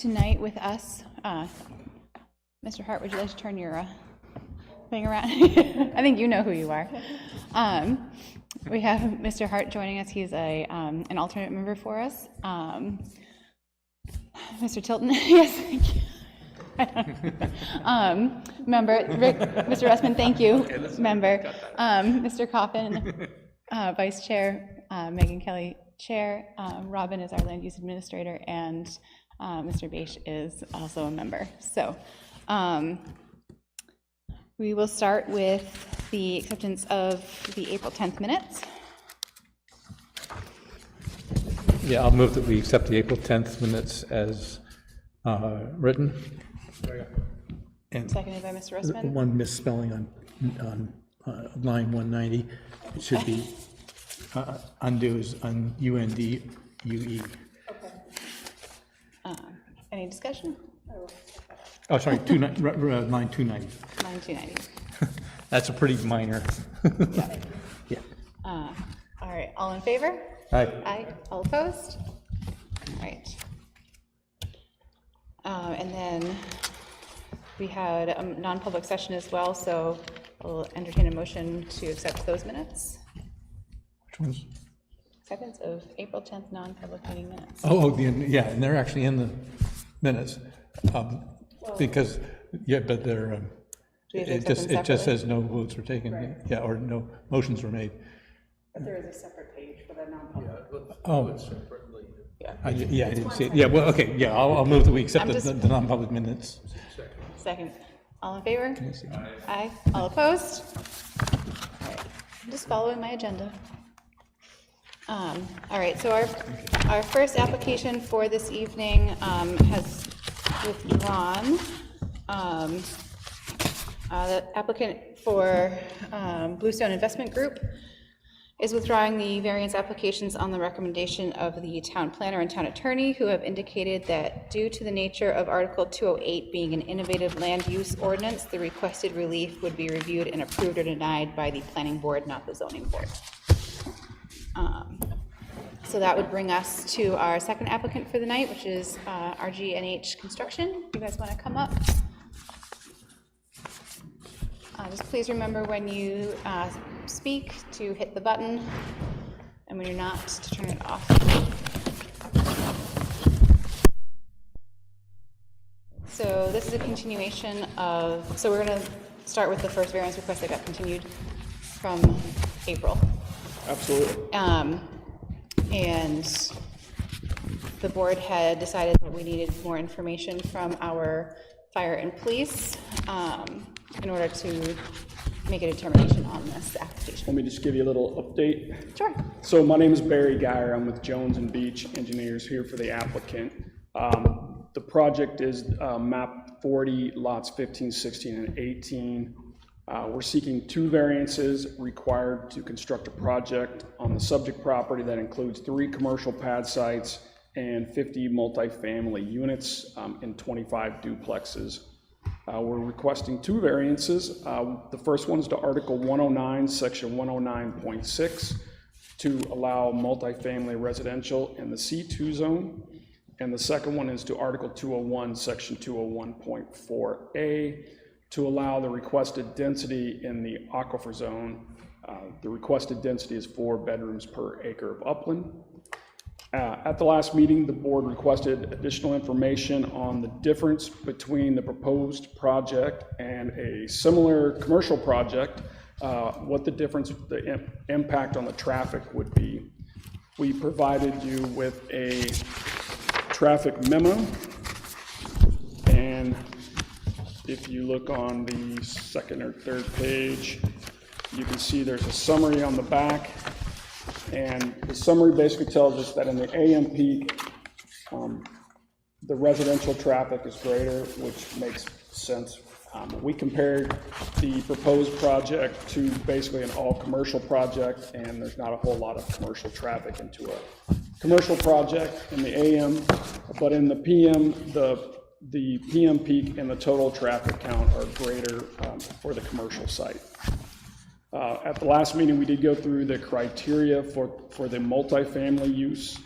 tonight with us. Mr. Hart, would you like to turn your thing around? I think you know who you are. We have Mr. Hart joining us. He's an alternate member for us. Mr. Tilton, yes, thank you. Member Rick, Mr. Russman, thank you. Okay, member, Mr. Coffin, Vice Chair, Megan Kelly, Chair. Robin is our Land Use Administrator, and Mr. Beisch is also a member. So we will start with the acceptance of the April 10th minutes. Yeah, I'll move that we accept the April 10th minutes as written. And seconded by Mr. Russman. One misspelling on line 190. It should be undo is UNDUE. Okay. Any discussion? Oh, sorry, line 290. Line 290. That's a pretty minor. Got it. Yeah. All right, all in favor? Aye. Aye. All opposed? All right. And then we had a non-public session as well, so we'll entertain a motion to accept those minutes. Which ones? Acceptance of April 10th non-public meeting minutes. Oh, yeah, and they're actually in the minutes. Because, yeah, but they're, it just says no votes were taken. Right. Yeah, or no motions were made. But there is a separate page for the non-public. Oh. Yeah. I didn't see it. Yeah, well, okay, yeah, I'll move that we accept the non-public minutes. Second. All in favor? Aye. All opposed? All right. I'm just following my agenda. All right, so our first application for this evening has withdrawn. The applicant for Bluestone Investment Group is withdrawing the variance applications on the recommendation of the town planner and town attorney, who have indicated that due to the nature of Article 208 being an innovative land use ordinance, the requested relief would be reviewed and approved or denied by the planning board, not the zoning board. So that would bring us to our second applicant for the night, which is RG&H Construction. You guys want to come up? Just please remember when you speak to hit the button, and when you're not, to turn it off. So this is a continuation of, so we're going to start with the first variance request that got continued from April. Absolutely. And the board had decided that we needed more information from our fire and police in order to make a determination on this application. Let me just give you a little update. Sure. So my name is Barry Geyer. I'm with Jones and Beach Engineers here for the applicant. The project is map 40, lots 15, 16, and 18. We're seeking 2 variances required to construct a project on the subject property that includes 3 commercial pad sites and 50 multifamily units and 25 duplexes. We're requesting 2 variances. The first one is to Article 109, Section 109.6, to allow multifamily residential in the C2 zone. And the second one is to Article 201, Section 201.4A, to allow the requested density in the aquifer zone. The requested density is 4 bedrooms per acre of upland. At the last meeting, the board requested additional information on the difference between the proposed project and a similar commercial project, what the difference, the impact on the traffic would be. We provided you with a traffic memo, and if you look on the second or third page, you can see there's a summary on the back. And the summary basically tells us that in the AM peak, the residential traffic is greater, which makes sense. We compared the proposed project to basically an all-commercial project, and there's not a whole lot of commercial traffic into a commercial project in the AM, but in the PM, the PM peak and the total traffic count are greater for the commercial site. At the last meeting, we did go through the criteria for the multifamily use.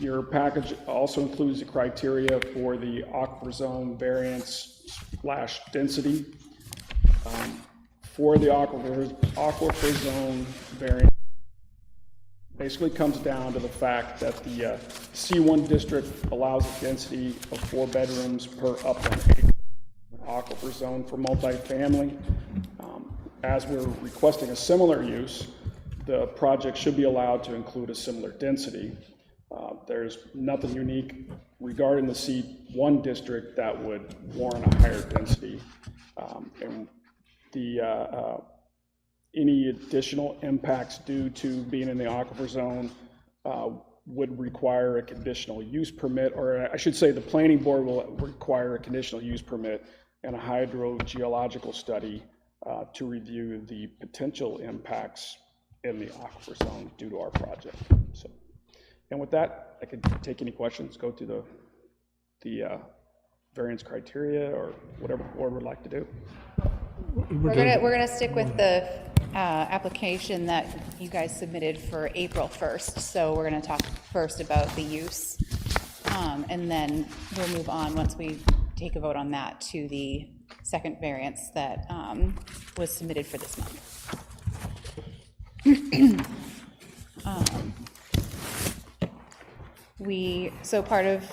Your package also includes the criteria for the aquifer zone variance / density. For the aquifer zone variance, basically comes down to the fact that the C1 district allows a density of 4 bedrooms per upland acre aquifer zone for multifamily. As we're requesting a similar use, the project should be allowed to include a similar density. There's nothing unique regarding the C1 district that would warrant a higher density. And any additional impacts due to being in the aquifer zone would require a conditional use permit, or I should say the planning board will require a conditional use permit and a hydrogeological study to review the potential impacts in the aquifer zone due to our project. So, and with that, I could take any questions, go through the variance criteria, or whatever the board would like to do. We're gonna stick with the application that you guys submitted for April 1st. So we're gonna talk first about the use, and then we'll move on once we take a vote on that to the second variance that was submitted for this month. So part of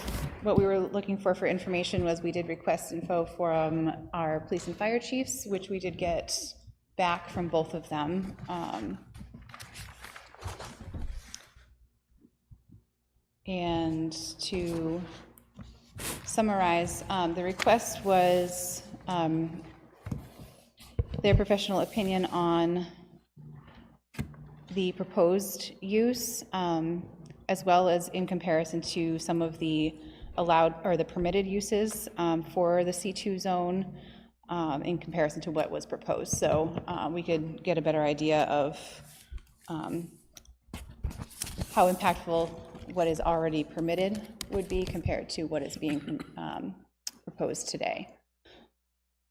what we were looking for information was we did request info from our police and fire chiefs, which we did get back from both of them. And to summarize, the request was their professional opinion on the proposed use, as well as in comparison to some of the allowed or the permitted uses for the C2 zone in comparison to what was proposed. So we could get a better idea of how impactful what is already permitted would be compared to what is being proposed today.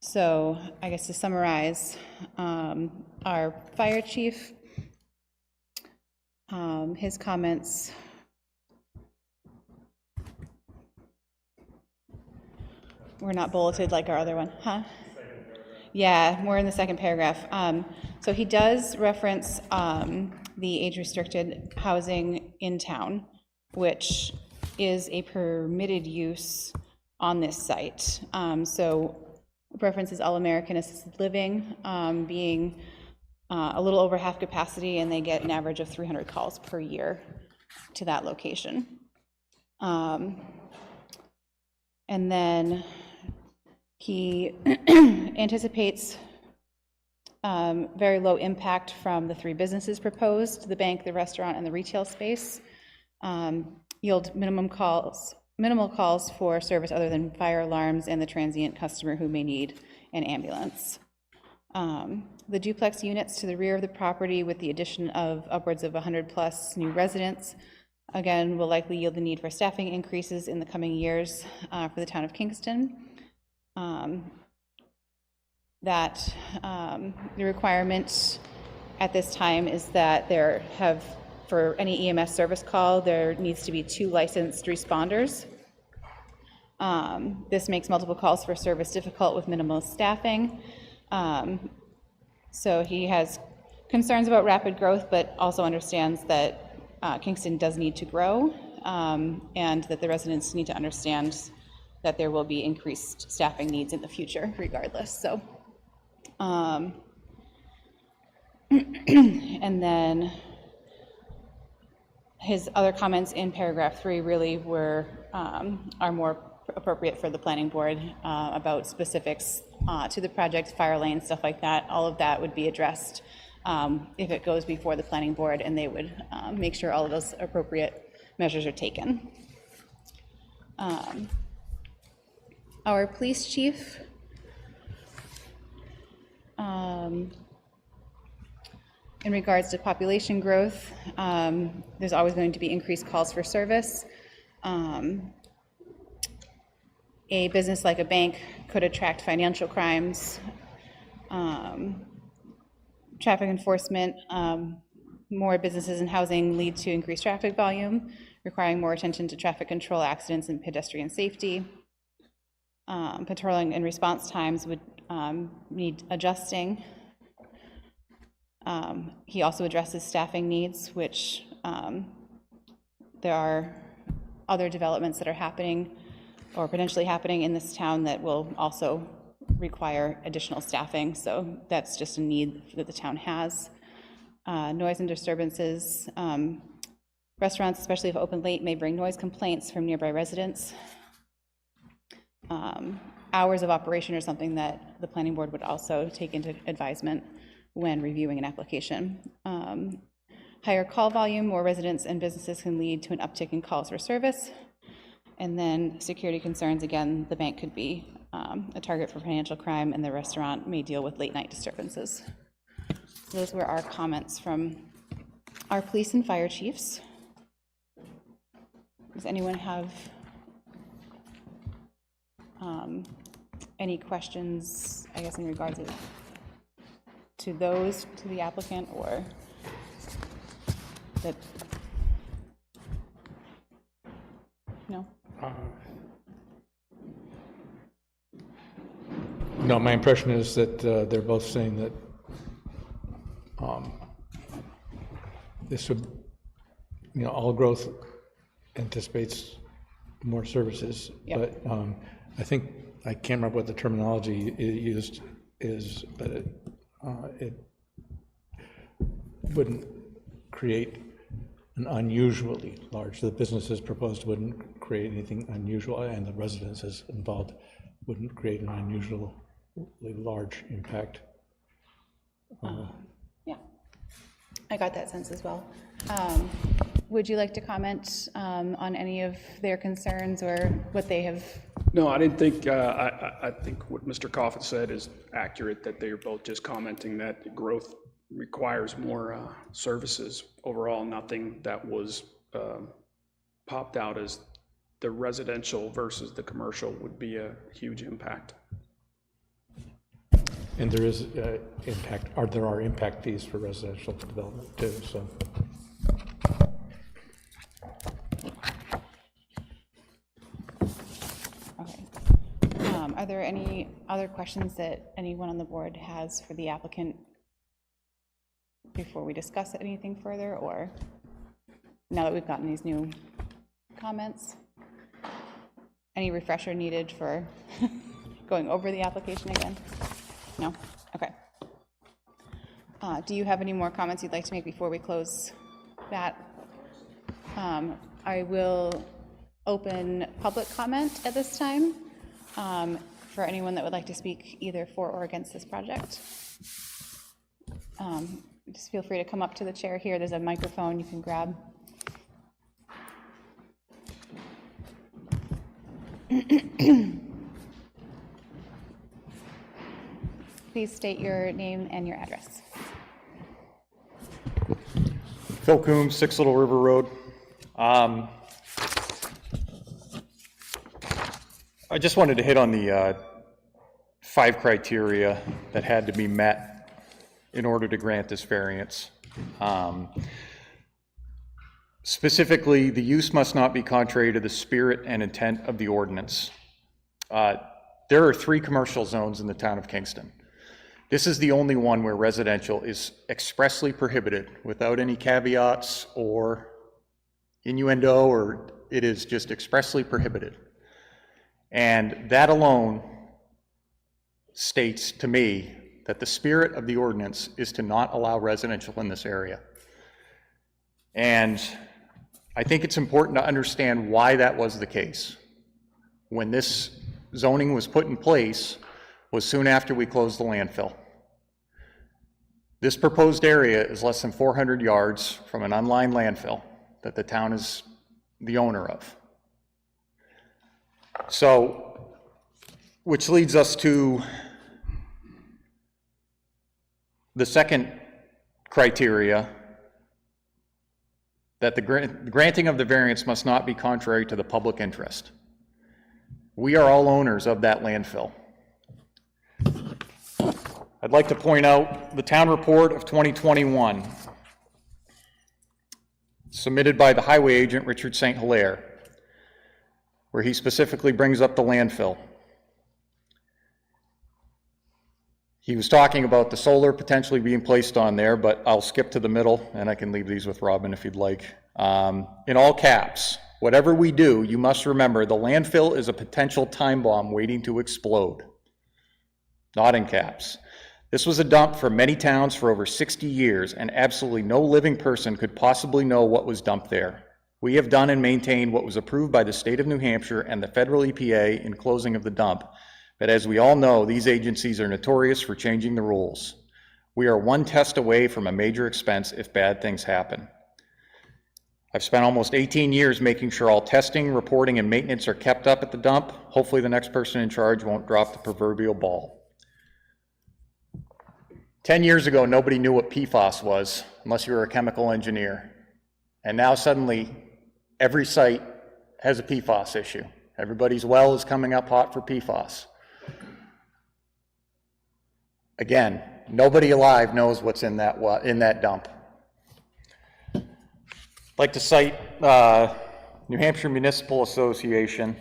So I guess to summarize, our fire chief, his comments were not bulleted like our other one, huh? Yeah, more in the second paragraph. So he does reference the age-restricted housing in town, which is a permitted use on this site. So references All-American Assisted Living being a little over half capacity, and they get an average of 300 calls per year to that location. And then he anticipates very low impact from the 3 businesses proposed: the bank, the restaurant, and the retail space. Yield minimal calls for service other than fire alarms and the transient customer who may need an ambulance. The duplex units to the rear of the property, with the addition of upwards of 100+ new residents, again, will likely yield the need for staffing increases in the coming years for the town of Kingston. That the requirement at this time is that for any EMS service call, there needs to be 2 licensed responders. This makes multiple calls for service difficult with minimal staffing. So he has concerns about rapid growth, but also understands that Kingston does need to grow, and that the residents need to understand that there will be increased staffing needs in the future regardless. So, and then his other comments in paragraph 3 really are more appropriate for the planning board about specifics to the project, fire lane, stuff like that. All of that would be addressed if it goes before the planning board, and they would make sure all of those appropriate measures are taken. Our police chief, in regards to population growth, there's always going to be increased calls for service. A business like a bank could attract financial crimes, traffic enforcement. More businesses and housing lead to increased traffic volume, requiring more attention to traffic control, accidents, and pedestrian safety. Patrolling and response times would need adjusting. He also addresses staffing needs, which there are other developments that are happening or potentially happening in this town that will also require additional staffing. So that's just a need that the town has. Noise and disturbances. Restaurants, especially if open late, may bring noise complaints from nearby residents. Hours of operation are something that the planning board would also take into advisement when reviewing an application. Higher call volume, more residents and businesses can lead to an uptick in calls for service. And then security concerns, again, the bank could be a target for financial crime, and the restaurant may deal with late night disturbances. Those were our comments from our police and fire chiefs. Does anyone have any questions, I guess, in regards to those, to the applicant, or that? No? No, my impression is that they're both saying that this would, all growth anticipates more services. Yep. But I think, I can't remember what the terminology used is, but it wouldn't create an unusually large, the businesses proposed wouldn't create anything unusual, and the residences involved wouldn't create an unusually large impact. Yeah, I got that sense as well. Would you like to comment on any of their concerns or what they have? No, I didn't think, I think what Mr. Coffin said is accurate, that they are both just commenting that growth requires more services overall. Nothing that was popped out as the residential versus the commercial would be a huge impact. And there is impact, or there are impact fees for residential development too, so. Okay. Are there any other questions that anyone on the board has for the applicant before we discuss anything further, or now that we've gotten these new comments? Any refresher needed for going over the application again? No? Okay. Do you have any more comments you'd like to make before we close that? I will open public comment at this time for anyone that would like to speak either for or against this project. Just feel free to come up to the chair here. There's a microphone you can grab. Please state your name and your address. Phil Coombs, 6 Little River Road. I just wanted to hit on the 5 criteria that had to be met in order to grant this variance. Specifically, the use must not be contrary to the spirit and intent of the ordinance. There are 3 commercial zones in the town of Kingston. This is the only one where residential is expressly prohibited without any caveats or innuendo, or it is just expressly prohibited. And that alone states to me that the spirit of the ordinance is to not allow residential in this area. And I think it's important to understand why that was the case. When this zoning was put in place was soon after we closed the landfill. This proposed area is less than 400 yards from an unlined landfill that the town is the owner of. So, which leads us to the second criteria, that the granting of the variance must not be contrary to the public interest. We are all owners of that landfill. I'd like to point out the town report of 2021 submitted by the highway agent, Richard St. Hilaire, where he specifically brings up the landfill. He was talking about the solar potentially being placed on there, but I'll skip to the middle, and I can leave these with Robin if you'd like. In all caps, whatever we do, you must remember the landfill is a potential time bomb waiting to explode. Not in caps. This was a dump for many towns for over 60 years, and absolutely no living person could possibly know what was dumped there. We have done and maintained what was approved by the state of New Hampshire and the federal EPA in closing of the dump. But as we all know, these agencies are notorious for changing the rules. We are one test away from a major expense if bad things happen. I've spent almost 18 years making sure all testing, reporting, and maintenance are kept up at the dump. Hopefully the next person in charge won't drop the proverbial ball. 10 years ago, nobody knew what PFAS was, unless you were a chemical engineer. And now suddenly, every site has a PFAS issue. Everybody's well is coming up hot for PFAS. Again, nobody alive knows what's in that dump. I'd like to cite New Hampshire Municipal Association,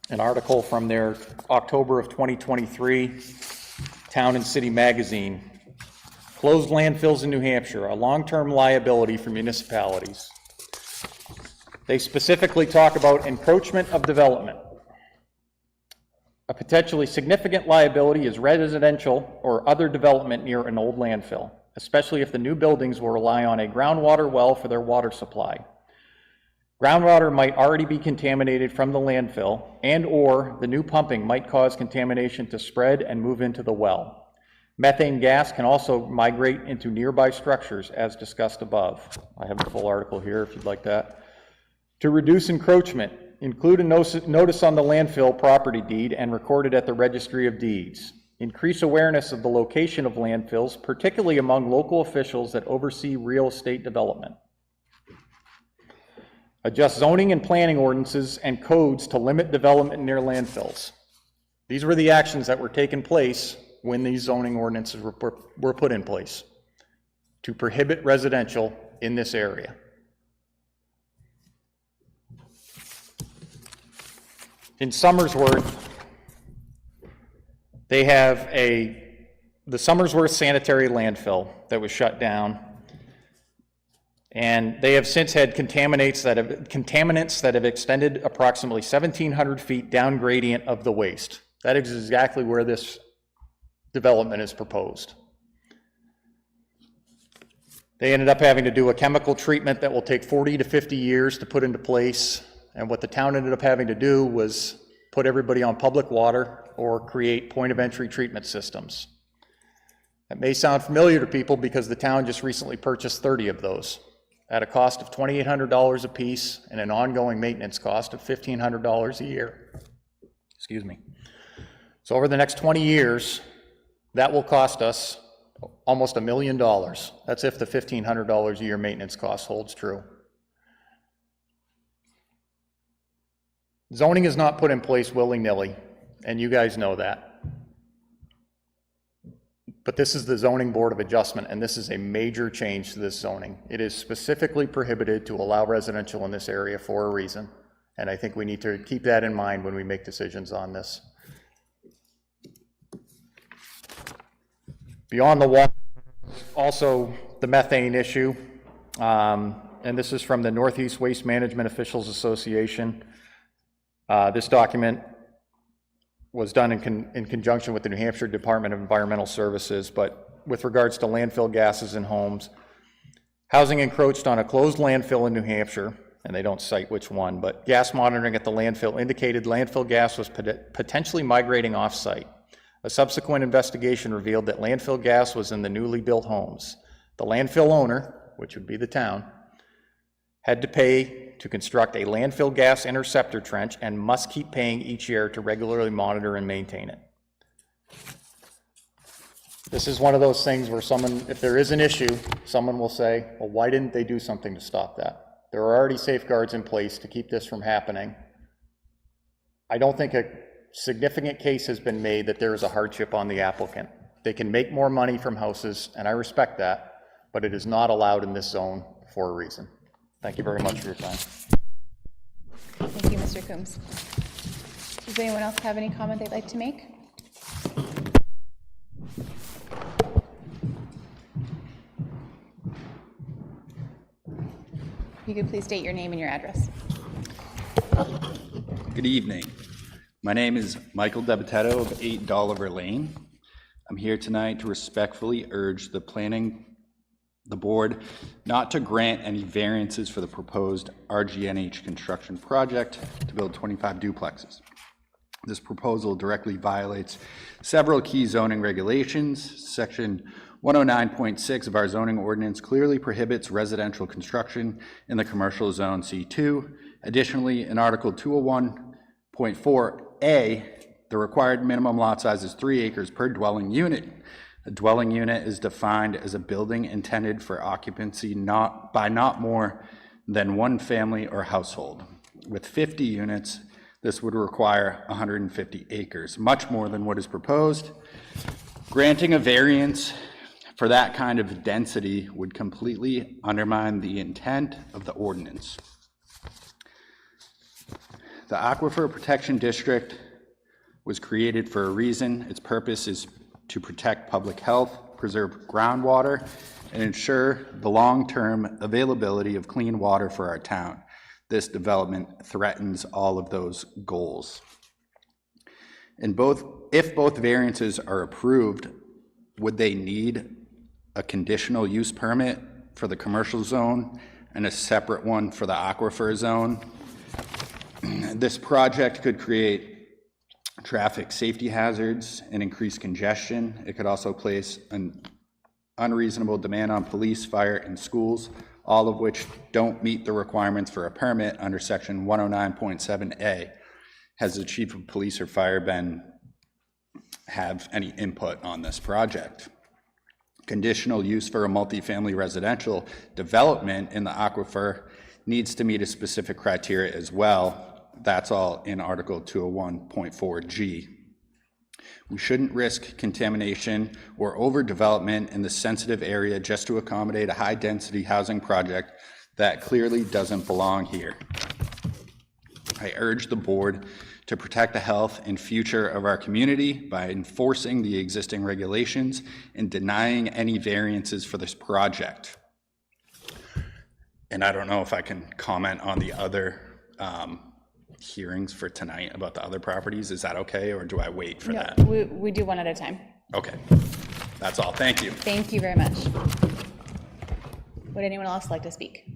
an article from their October of 2023 Town and City Magazine. Closed landfills in New Hampshire, a long-term liability for municipalities. They specifically talk about encroachment of development. A potentially significant liability is residential or other development near an old landfill, especially if the new buildings will rely on a groundwater well for their water supply. Groundwater might already be contaminated from the landfill, and or the new pumping might cause contamination to spread and move into the well. Methane gas can also migrate into nearby structures, as discussed above. I have the full article here if you'd like that. To reduce encroachment, include a notice on the landfill property deed and record it at the Registry of Deeds. Increase awareness of the location of landfills, particularly among local officials that oversee real estate development. Adjust zoning and planning ordinances and codes to limit development near landfills. These were the actions that were taking place when these zoning ordinances were put in place to prohibit residential in this area. In Somersworth, they have the Somersworth sanitary landfill that was shut down, and they have since had contaminants that have extended approximately 1,700 feet down gradient of the waste. That is exactly where this development is proposed. They ended up having to do a chemical treatment that will take 40 to 50 years to put into place. And what the town ended up having to do was put everybody on public water or create point of entry treatment systems. That may sound familiar to people because the town just recently purchased 30 of those at a cost of $2,800 a piece and an ongoing maintenance cost of $1,500 a year. Excuse me. So over the next 20 years, that will cost us almost $1 million. That's if the $1,500 a year maintenance cost holds true. Zoning is not put in place willy-nilly, and you guys know that. But this is the Zoning Board of Adjustment, and this is a major change to this zoning. It is specifically prohibited to allow residential in this area for a reason, and I think we need to keep that in mind when we make decisions on this. Beyond the wall, also the methane issue, and this is from the Northeast Waste Management Officials Association. This document was done in conjunction with the New Hampshire Department of Environmental Services, but with regards to landfill gases in homes, housing encroached on a closed landfill in New Hampshire, and they don't cite which one, but gas monitoring at the landfill indicated landfill gas was potentially migrating off-site. A subsequent investigation revealed that landfill gas was in the newly built homes. The landfill owner, which would be the town, had to pay to construct a landfill gas interceptor trench and must keep paying each year to regularly monitor and maintain it. This is one of those things where someone, if there is an issue, someone will say, well, why didn't they do something to stop that? There are already safeguards in place to keep this from happening. I don't think a significant case has been made that there is a hardship on the applicant. They can make more money from houses, and I respect that, but it is not allowed in this zone for a reason. Thank you very much for your time. Thank you, Mr. Coombs. Does anyone else have any comment they'd like to make? If you could please state your name and your address. Good evening. My name is Michael Debitetto of 8 Dolliver Lane. I'm here tonight to respectfully urge the board not to grant any variances for the proposed RGNH construction project to build 25 duplexes. This proposal directly violates several key zoning regulations. Section 109.6 of our zoning ordinance clearly prohibits residential construction in the commercial zone C2. Additionally, in Article 201.4A, the required minimum lot size is 3 acres per dwelling unit. A dwelling unit is defined as a building intended for occupancy by not more than one family or household. With 50 units, this would require 150 acres, much more than what is proposed. Granting a variance for that kind of density would completely undermine the intent of the ordinance. The Aquifer Protection District was created for a reason. Its purpose is to protect public health, preserve groundwater, and ensure the long-term availability of clean water for our town. This development threatens all of those goals. If both variances are approved, would they need a conditional use permit for the commercial zone and a separate one for the aquifer zone? This project could create traffic safety hazards and increase congestion. It could also place an unreasonable demand on police, fire, and schools, all of which don't meet the requirements for a permit under Section 109.7A. Has the chief of police or fire have any input on this project? Conditional use for a multifamily residential development in the aquifer needs to meet a specific criteria as well. That's all in Article 201.4G. We shouldn't risk contamination or overdevelopment in the sensitive area just to accommodate a high-density housing project that clearly doesn't belong here. I urge the board to protect the health and future of our community by enforcing the existing regulations and denying any variances for this project. And I don't know if I can comment on the other hearings for tonight about the other properties. Is that okay, or do I wait for that? We do one at a time. Okay, that's all. Thank you. Thank you very much. Would anyone else like to speak?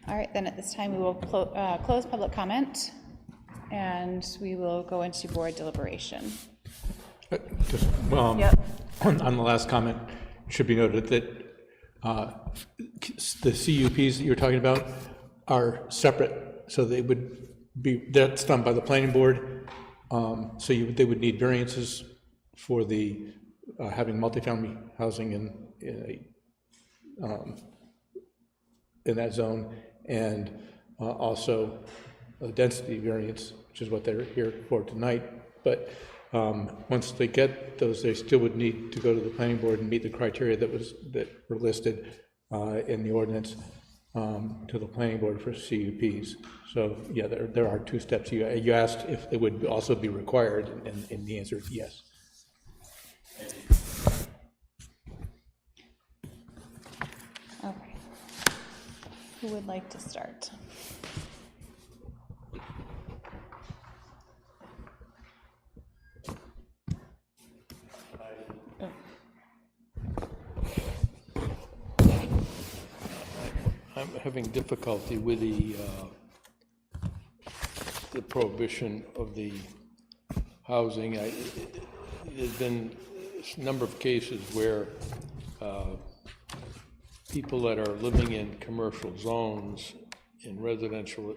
All right, then at this time we will close public comment and we will go into board deliberation. On the last comment, it should be noted that the CUPs that you're talking about are separate, so they would be, that's done by the planning board, so they would need variances for the having multifamily housing in that zone, and also a density variance, which is what they're here for tonight. But once they get those, they still would need to go to the planning board and meet the criteria that were listed in the ordinance to the planning board for CUPs. So yeah, there are two steps. You asked if it would also be required, and the answer is yes. Okay. Who would like to start? I'm having difficulty with the prohibition of the housing. There's been a number of cases where people that are living in commercial zones in residential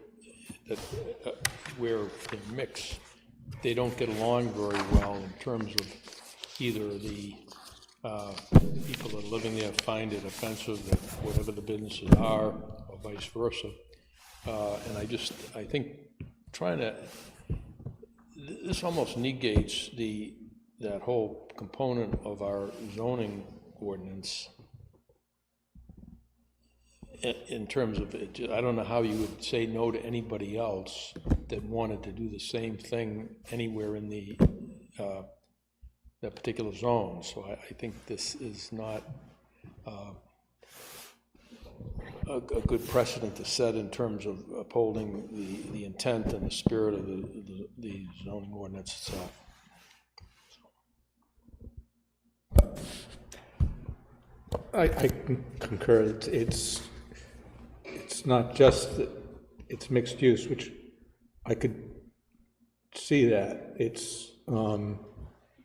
where they mix, they don't get along very well in terms of either the people that are living there find it offensive that whatever the businesses are, or vice versa. And I think this almost negates that whole component of our zoning ordinance in terms of, I don't know how you would say no to anybody else that wanted to do the same thing anywhere in that particular zone. So I think this is not a good precedent to set in terms of upholding the intent and the spirit of the zoning ordinance itself. I concur. It's not just that it's mixed use, which I could see that.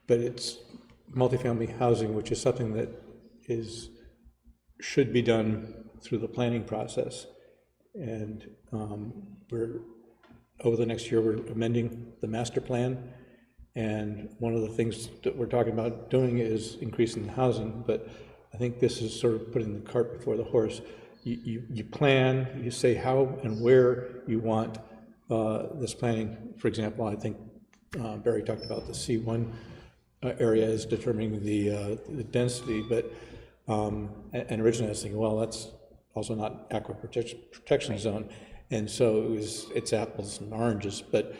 But it's multifamily housing, which is something that should be done through the planning process. And over the next year, we're amending the master plan. And one of the things that we're talking about doing is increasing the housing, but I think this is sort of putting the cart before the horse. You plan, you say how and where you want this planning. For example, I think Barry talked about the C1 area is determining the density, but and originally I was thinking, well, that's also not aqua protection zone, and so it's apples and oranges. But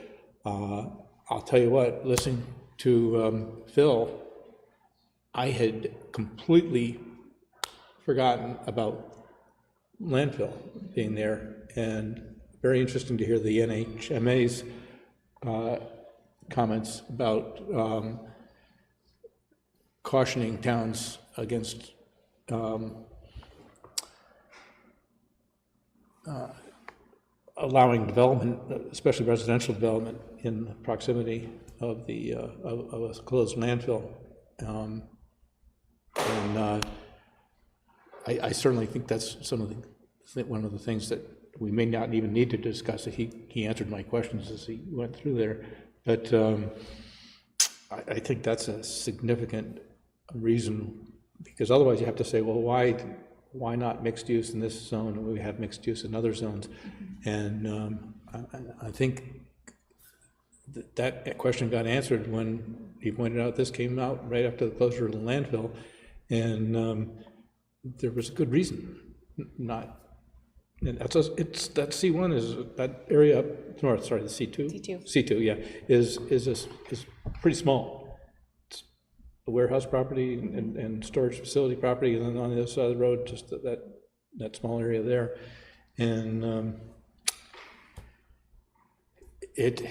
I'll tell you what, listening to Phil, I had completely forgotten about landfill being there, and very interesting to hear the NHMA's comments about cautioning towns against allowing development, especially residential development, in proximity of a closed landfill. I certainly think that's one of the things that we may not even need to discuss. He answered my questions as he went through there, but I think that's a significant reason, because otherwise you have to say, well, why not mixed use in this zone when we have mixed use in other zones? And I think that question got answered when he pointed out this came out right after the closure of the landfill, and there was a good reason not. And that C1 is that area up north. Sorry, the C2. C2, yeah, is pretty small. It's a warehouse property and storage facility property, and then on the other side of the road, just that small area there, and it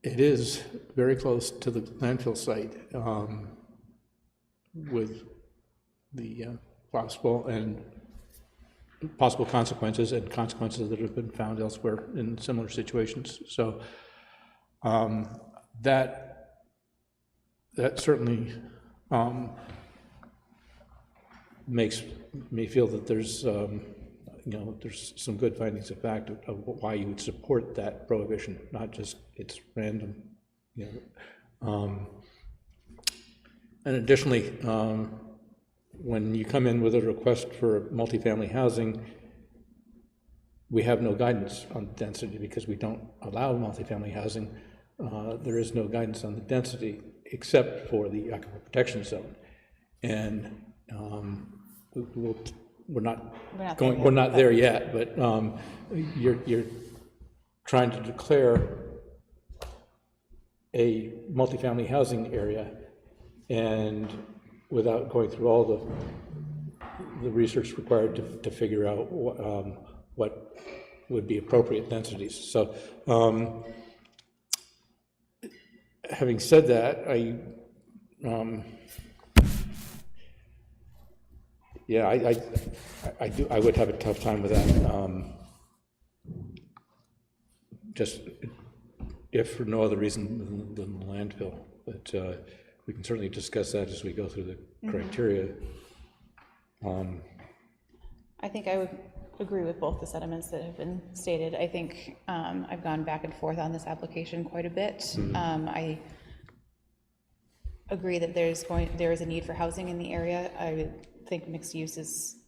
is very close to the landfill site, with the possible consequences and consequences that have been found elsewhere in similar situations. So that certainly makes me feel that there's there's some good findings of fact of why you would support that prohibition, not just it's random, and additionally, when you come in with a request for multifamily housing, we have no guidance on density because we don't allow multifamily housing. There is no guidance on the density except for the aquifer protection zone, and we're not there yet. But you're trying to declare a multifamily housing area, and without going through all the research required to figure out what would be appropriate densities. So having said that, I would have a tough time with that, just if for no other reason than the landfill. But we can certainly discuss that as we go through the criteria. I think I would agree with both the sentiments that have been stated. I think I've gone back and forth on this application quite a bit. I agree that there is a need for housing in the area. I think mixed use is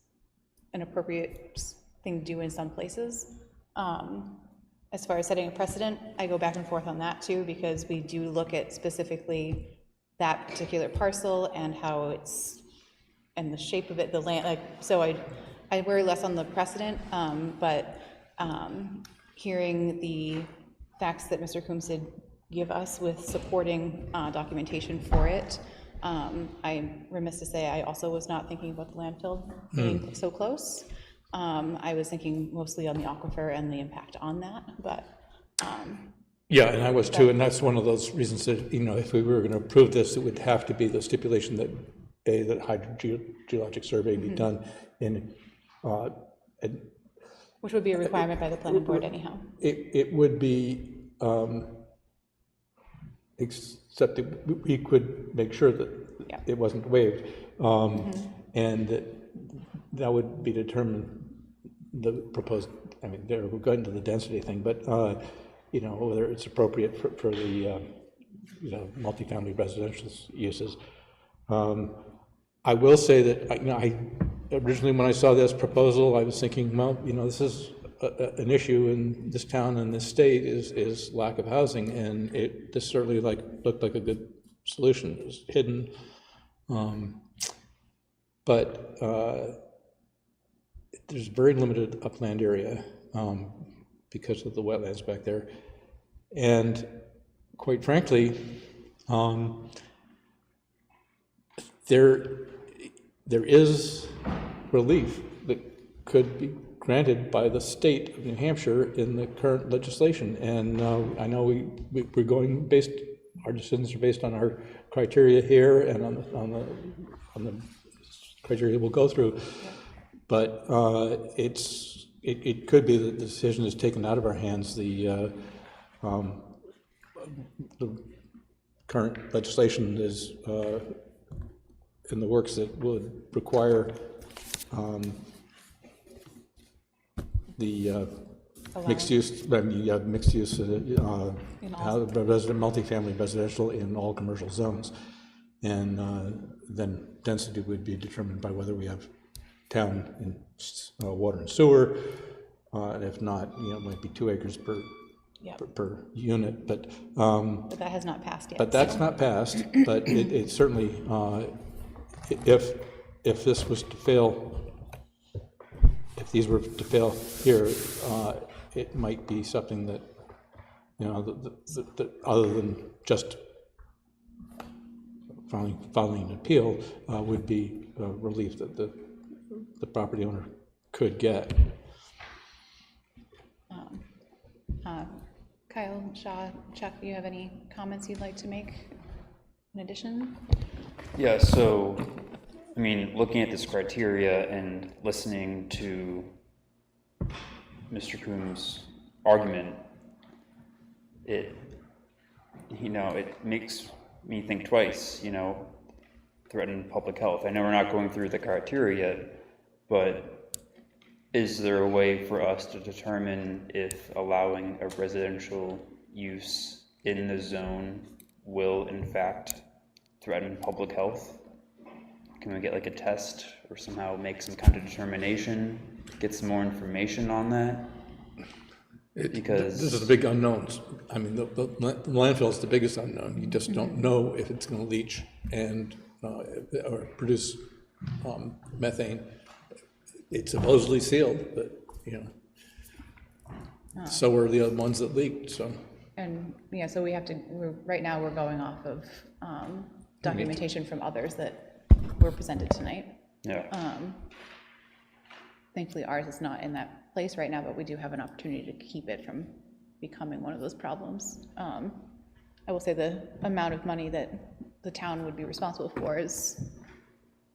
an appropriate thing to do in some places. As far as setting a precedent, I go back and forth on that too, because we do look at specifically that particular parcel and how it's and the shape of it, the land, like, so I worry less on the precedent, but hearing the facts that Mr. Coombs did give us with supporting documentation for it, I'm remiss to say I also was not thinking about the landfill being so close. I was thinking mostly on the aquifer and the impact on that, but. Yeah, and I was too, and that's one of those reasons that, you know, if we were going to approve this, it would have to be the stipulation that, that hydrogeologic survey be done in, Which would be a requirement by the planning board anyhow. it would be, except that we could make sure that Yeah. it wasn't waived, and that would be determined, the proposed, I mean, we're going to the density thing, but, you know, whether it's appropriate for the, you know, multifamily residential uses. I will say that, you know, originally when I saw this proposal, I was thinking, well, you know, this is an issue in this town and this state is lack of housing, and this certainly looked like a good solution. It was hidden, but there's very limited upland area because of the wetlands back there, and quite frankly, there is relief that could be granted by the state of New Hampshire in the current legislation, and I know we're going our decisions are based on our criteria here and on the criteria we'll go through, but it could be that the decision is taken out of our hands. The current legislation is in the works that would require the mixed use, mixed use, multifamily residential in all commercial zones, and then density would be determined by whether we have town and water and sewer, and if not, you know, it might be 2 acres per unit, but that has not passed yet. But that's not passed, but it certainly, if this was to fail, if these were to fail here, it might be something that, you know, that other than just filing an appeal, would be relief that the property owner could get. Kyle, Shaw, Chuck, do you have any comments you'd like to make in addition? Yeah, so, I mean, looking at this criteria and listening to Mr. Coombs' argument, it makes me think twice, you know, threaten public health. I know we're not going through the criteria yet, but is there a way for us to determine if allowing a residential use in the zone will in fact threaten public health? Can we get like a test or somehow make some kind of determination, get some more information on that? Because this is the big unknowns. I mean, the landfill is the biggest unknown. You just don't know if it's going to leach and or produce methane. It's supposedly sealed, but you know, so are the other ones that leaked. So, and yeah, so we have to. Right now, we're going off of documentation from others that were presented tonight. yeah, Thankfully, ours is not in that place right now, but we do have an opportunity to keep it from becoming one of those problems. I will say the amount of money that the town would be responsible for is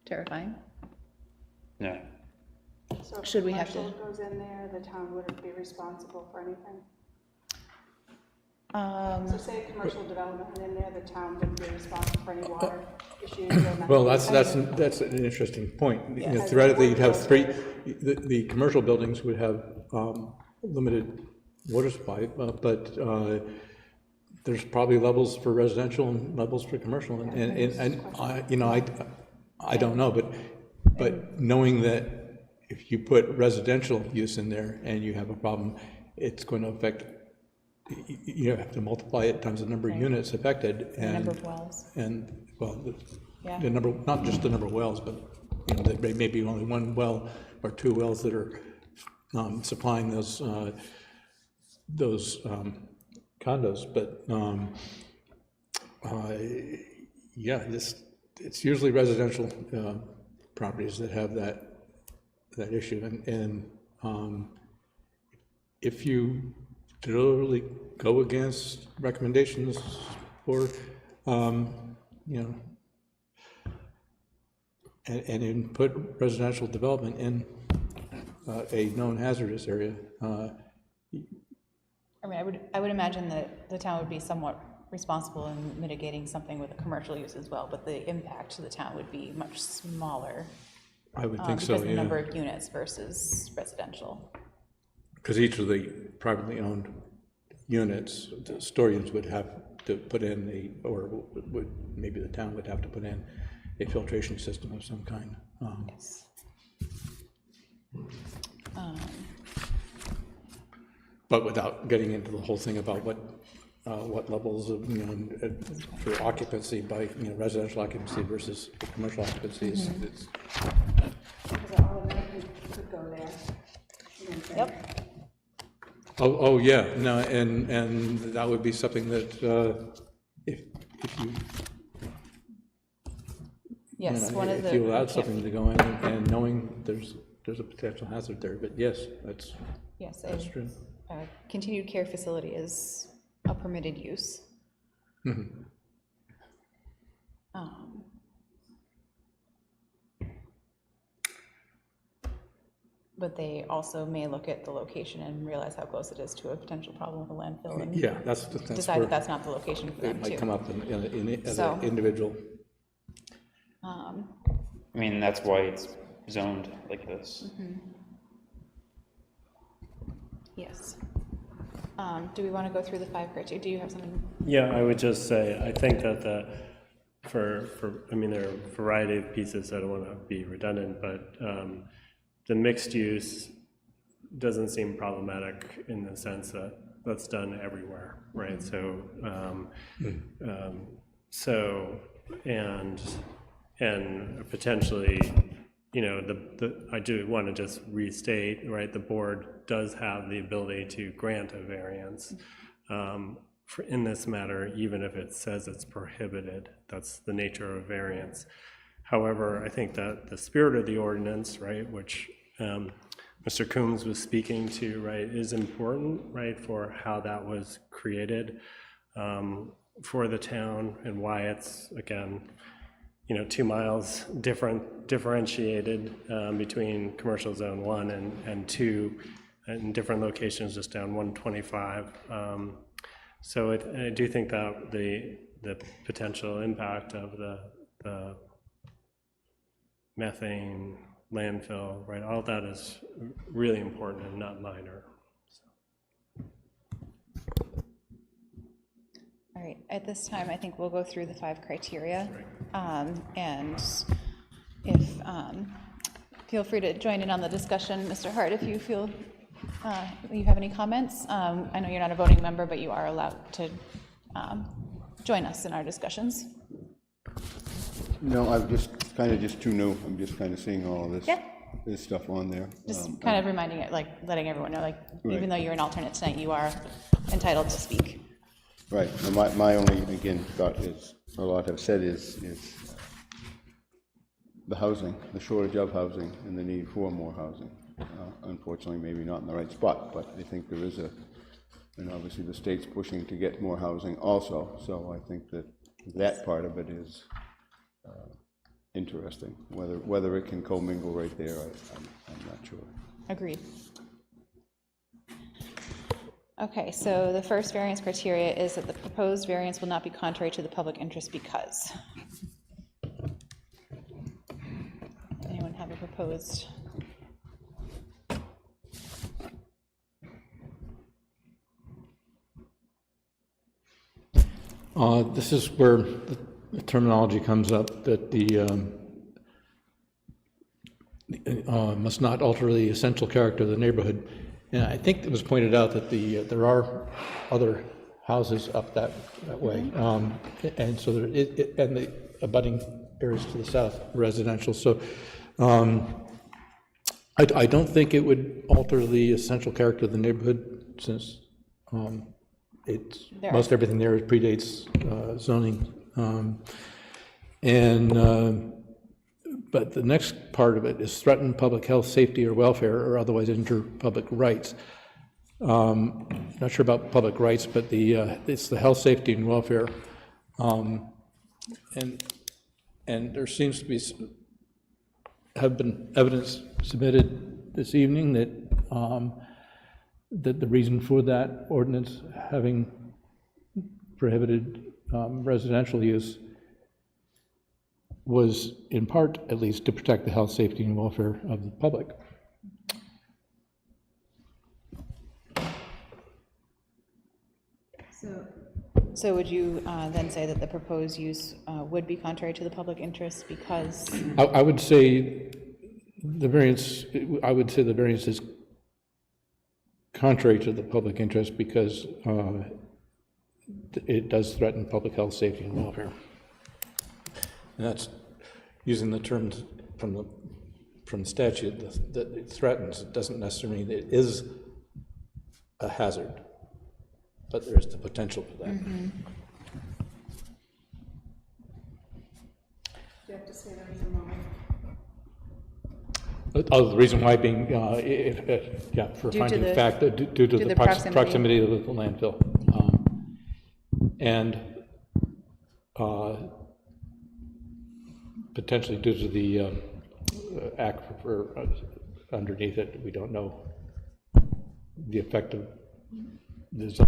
terrifying. yeah. So if Should we have to- commercial goes in there, the town wouldn't be responsible for anything? So say a commercial development went in there, the town wouldn't be responsible for any water issues or nothing? well, that's an interesting point. You know, theoretically, you'd have the commercial buildings would have limited water supply, but there's probably levels for residential and levels for commercial, and I don't know, but knowing that if you put residential use in there and you have a problem, it's going to affect. You have to multiply it times the number of units affected, and number of wells. and well, Yeah. the number, not just the number of wells, but there may be only one well or two wells that are supplying those condos, but yeah, it's usually residential properties that have that issue, and if you deliberately go against recommendations for and put residential development in a known hazardous area. I mean, I would imagine that the town would be somewhat responsible in mitigating something with a commercial use as well, but the impact to the town would be much smaller. I would think so, Because of the yeah. number of units versus residential. Because each of the privately owned units, the store units would have to put in maybe the town would have to put in a filtration system of some kind. Yes. But without getting into the whole thing about what levels of, for occupancy by, residential occupancy versus commercial occupancy is, it's, Because it automatically could go there. Yep. oh, yeah, no, and that would be something that, if you, Yes, one of the. if you allowed something to go in and knowing there's a potential hazard there, but yes, that's true. A continued care facility is a permitted use. Mm-hmm. But they also may look at the location and realize how close it is to a potential problem with a landfill and Yeah, that's decide where that that's not the location for them it might too. come up as So- an individual. I mean, that's why it's zoned like this. Yes. Do we want to go through the 5 criteria? Do you have something? Yeah, I would just say, I think that I mean, there are a variety of pieces, so I don't want to be redundant, but the mixed use doesn't seem problematic in the sense that that's done everywhere, right? And potentially, I do want to just restate, right, the board does have the ability to grant a variance in this matter, even if it says it's prohibited. That's the nature of a variance. However, I think that the spirit of the ordinance, right, which Mr. Coombs was speaking to, right, is important, right, for how that was created for the town and why it's, again, 2 miles differentiated between commercial zone 1 and 2 in different locations just down 125. So I do think that the potential impact of the methane, landfill, right, all that is really important and not minor. All right, at this time, I think we'll go through the 5 criteria. And if, feel free to join in on the discussion. Mr. Hart, if you feel you have any comments. I know you're not a voting member, but you are allowed to join us in our discussions. No, I'm just too new. I'm just kind of seeing all of this. Yeah. This stuff on there. Just kind of reminding it, like letting everyone know, like, even Right. though you're an alternate tonight, you are entitled to speak. Right. Now, my only, again, thought is, a lot have said is the housing, the shortage of housing and the need for more housing. Unfortunately, maybe not in the right spot, but I think there is and obviously the state's pushing to get more housing also, so I think that part of it is interesting. Whether it can commingle right there, I'm not sure. Agreed. Okay, so the first variance criteria is that the proposed variance will not be contrary to the public interest because. Anyone have a proposed? This is where the terminology comes up that must not alter the essential character of the neighborhood. And I think it was pointed out that there are other houses up that way. And so and the abutting areas to the south, residential. So I don't think it would alter the essential character of the neighborhood, since most everything there predates zoning. But the next part of it is threaten public health, safety, or welfare, or otherwise injure public rights. Not sure about public rights, but it's the health, safety, and welfare. And there seems to be have been evidence submitted this evening that that the reason for that ordinance having prohibited residential use was in part, at least, to protect the health, safety, and welfare of the public. So would you then say that the proposed use would be contrary to the public interest because? I would say the variance is contrary to the public interest because it does threaten public health, safety, and welfare. And that's using the terms from statute that it threatens. It doesn't necessarily mean it is a hazard, but there's the potential for that. Mm-hmm. You have to say that as a moment. The reason why being, for Due to finding the- fact that due to the proximity of the landfill. And potentially due to the aquifer underneath it, we don't know the effect of this.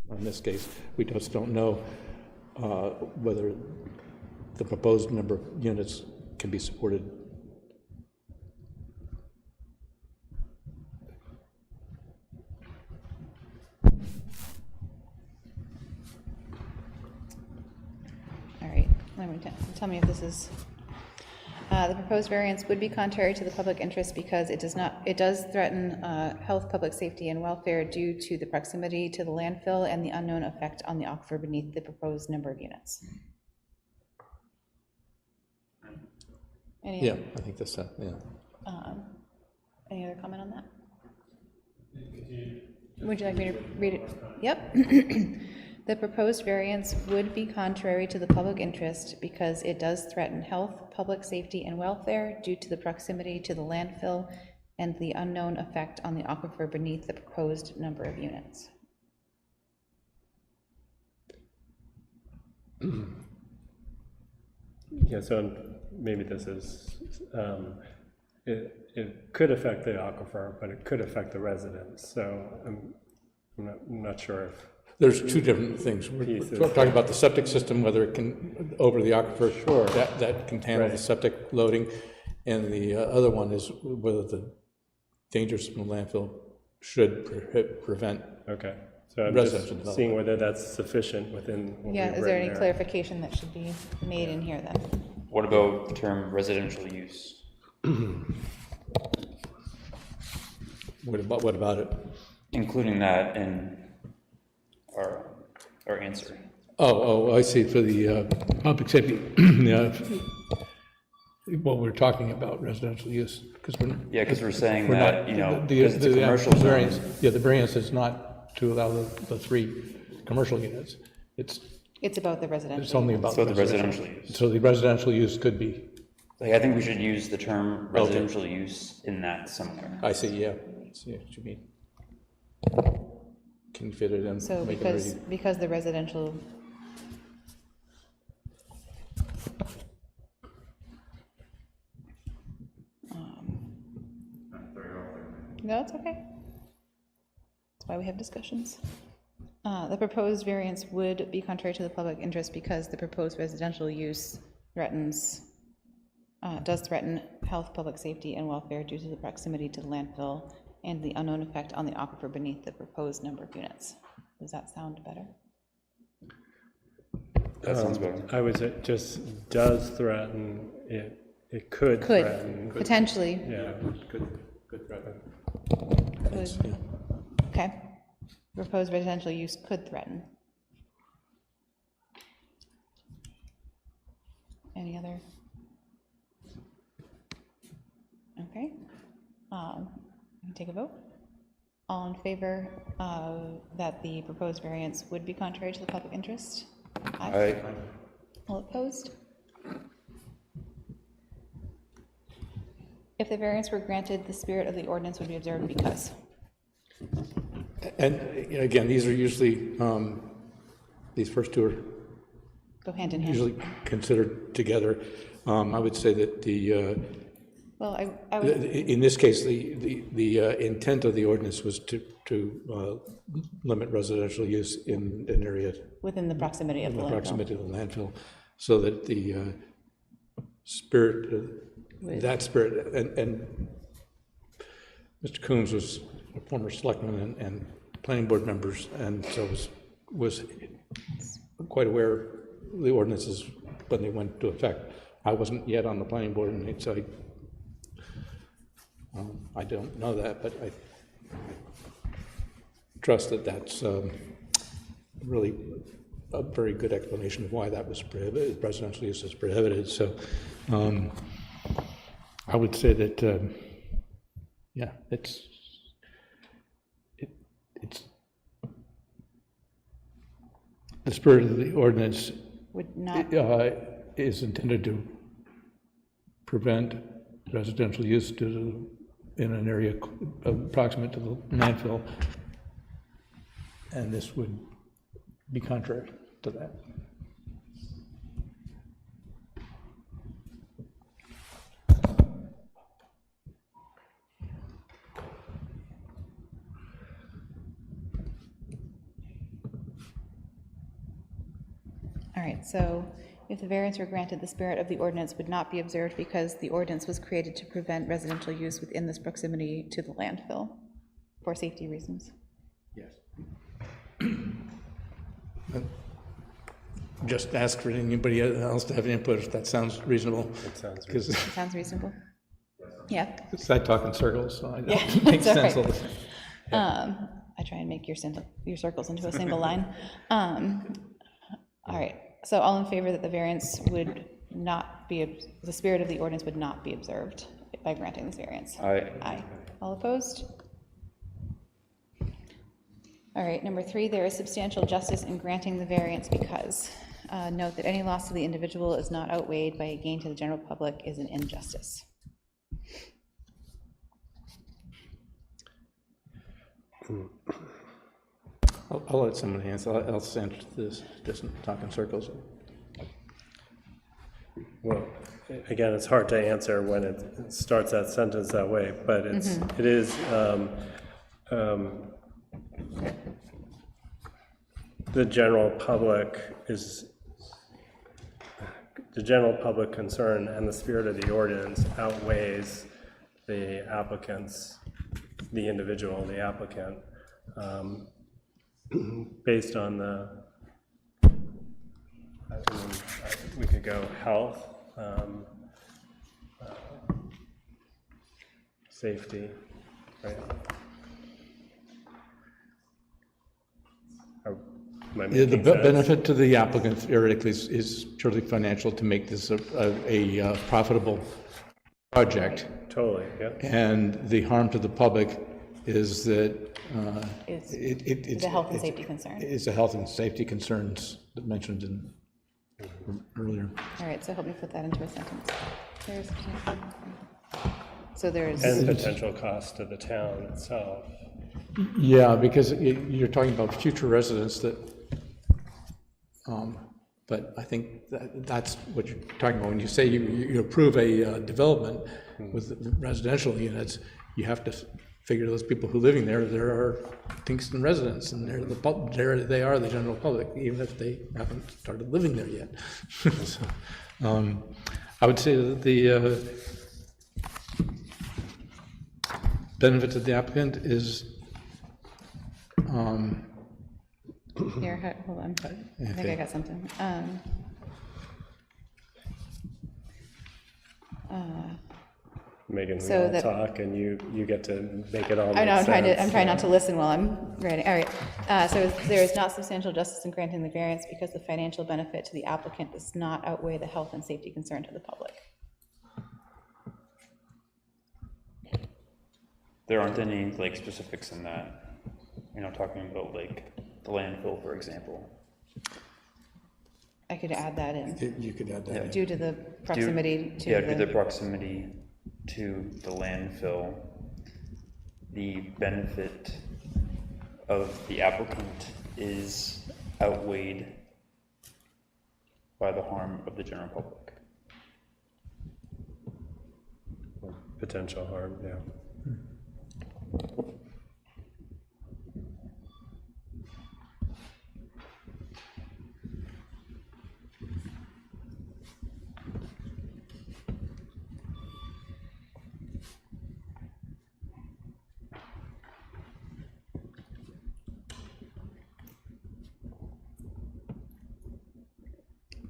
In this case, we just don't know whether the proposed number of units can be supported. All right, tell me if this is, the proposed variance would be contrary to the public interest because it does threaten health, public safety, and welfare due to the proximity to the landfill and the unknown effect on the aquifer beneath the proposed number of units. Yeah, I think that's that, yeah. Any other comment on that? Would you like me to read it? Yep. The proposed variance would be contrary to the public interest because it does threaten health, public safety, and welfare due to the proximity to the landfill and the unknown effect on the aquifer beneath the proposed number of units. Yeah, so maybe this is, it could affect the aquifer, but it could affect the residents, so I'm not sure if. There's two different things. We're talking about the septic system, whether it can, over the aquifer, sure, that can handle the septic loading, and the other one is whether the dangers from the landfill should prevent. Okay, so I'm just seeing whether that's sufficient within. Yeah, is there any clarification that should be made in here then? What about the term residential use? What about it? Including that in our answer. Oh, I see, for the public safety, yeah, what we're talking about, residential use, because we're saying that, because it's a the commercial variance, zone. yeah, the variance is not to allow the 3 commercial units. It's about the residential. It's only about the residential use. So the residential use could be. I think we should use the term residential use in that somewhere. I see, yeah, I see what you mean. Can fit it in. So make it because the residential. No, it's okay. That's why we have discussions. The proposed variance would be contrary to the public interest because the proposed residential use does threaten health, public safety, and welfare due to the proximity to the landfill and the unknown effect on the aquifer beneath the proposed number of units. Does that sound better? That sounds better. I was, it just does threaten, it could threaten. Potentially. Yeah. Could threaten. Could. Okay. Proposed residential use could threaten. Any other Okay. We can take a vote. All in favor that the proposed variance would be contrary to the public interest? Aye. All opposed? If the variance were granted, the spirit of the ordinance would be observed because? And you know, again, these are usually, these first two are Go hand in hand. usually considered together. I would say that Well, I would, in this case, the intent of the ordinance was to limit residential use in an area within the proximity of in the the landfill. proximity of the landfill, so that the spirit, that spirit, and Mr. Coombs was a former selectman and planning board members, and so was quite aware of the ordinances when they went into effect. I wasn't yet on the planning board, and so I don't know that, but I trust that that's really a very good explanation of why that was prohibited, residential use is prohibited. So I would say that, yeah, it's the spirit of the ordinance Would not, is intended to prevent residential use in an area approximate to the landfill, and this would be contrary to that. all right, so if the variance were granted, the spirit of the ordinance would not be observed because the ordinance was created to prevent residential use within this proximity to the landfill for safety reasons. Yes. Just ask for anybody else to have input if that sounds reasonable. It sounds reasonable. Sounds reasonable? Yeah. Because I talk in circles, so I Yeah, don't make that's all sense right. of it. I try and make your circles into a single line. All right, so all in favor that the variance would not be, the spirit of the ordinance would not be observed by granting this variance? Aye. Aye. All opposed? All right, number 3, there is substantial justice in granting the variance because, note that any loss to the individual is not outweighed by a gain to the general public is an injustice. I'll let somebody else answer this, just talk in circles. Well, again, it's hard to answer when it starts that sentence that way, but it is, the general public concern and the spirit of the ordinance outweighs the applicant's, the individual, the applicant, based on the, we could go health, safety, right? The benefit to the applicant theoretically is purely financial to make this a profitable project. Totally, yeah. And the harm to the public is that Is a health and safety concern. It's a health and safety concerns that mentioned in earlier. All right, so help me put that into a sentence. So there's, And potential cost to the town itself. Yeah, because you're talking about future residents that, but I think that's what you're talking about. When you say you approve a development with residential units, you have to figure those people who are living there are Kingston residents, and they are the general public, even if they haven't started living there yet. So, I would say that the benefit to the applicant is here, hold on, I think I got something. Megan, we So all that- talk and you get to make it all make I know, I'm sense. trying not to listen while I'm writing. All right, so there is not substantial justice in granting the variance because the financial benefit to the applicant does not outweigh the health and safety concern to the public. there aren't any like specifics in that, talking about like the landfill, for example. I could add that in, You could add that in. due to the proximity to Yeah, due to the proximity to the landfill, the benefit of the applicant is outweighed by the harm of the general public. Potential harm, yeah.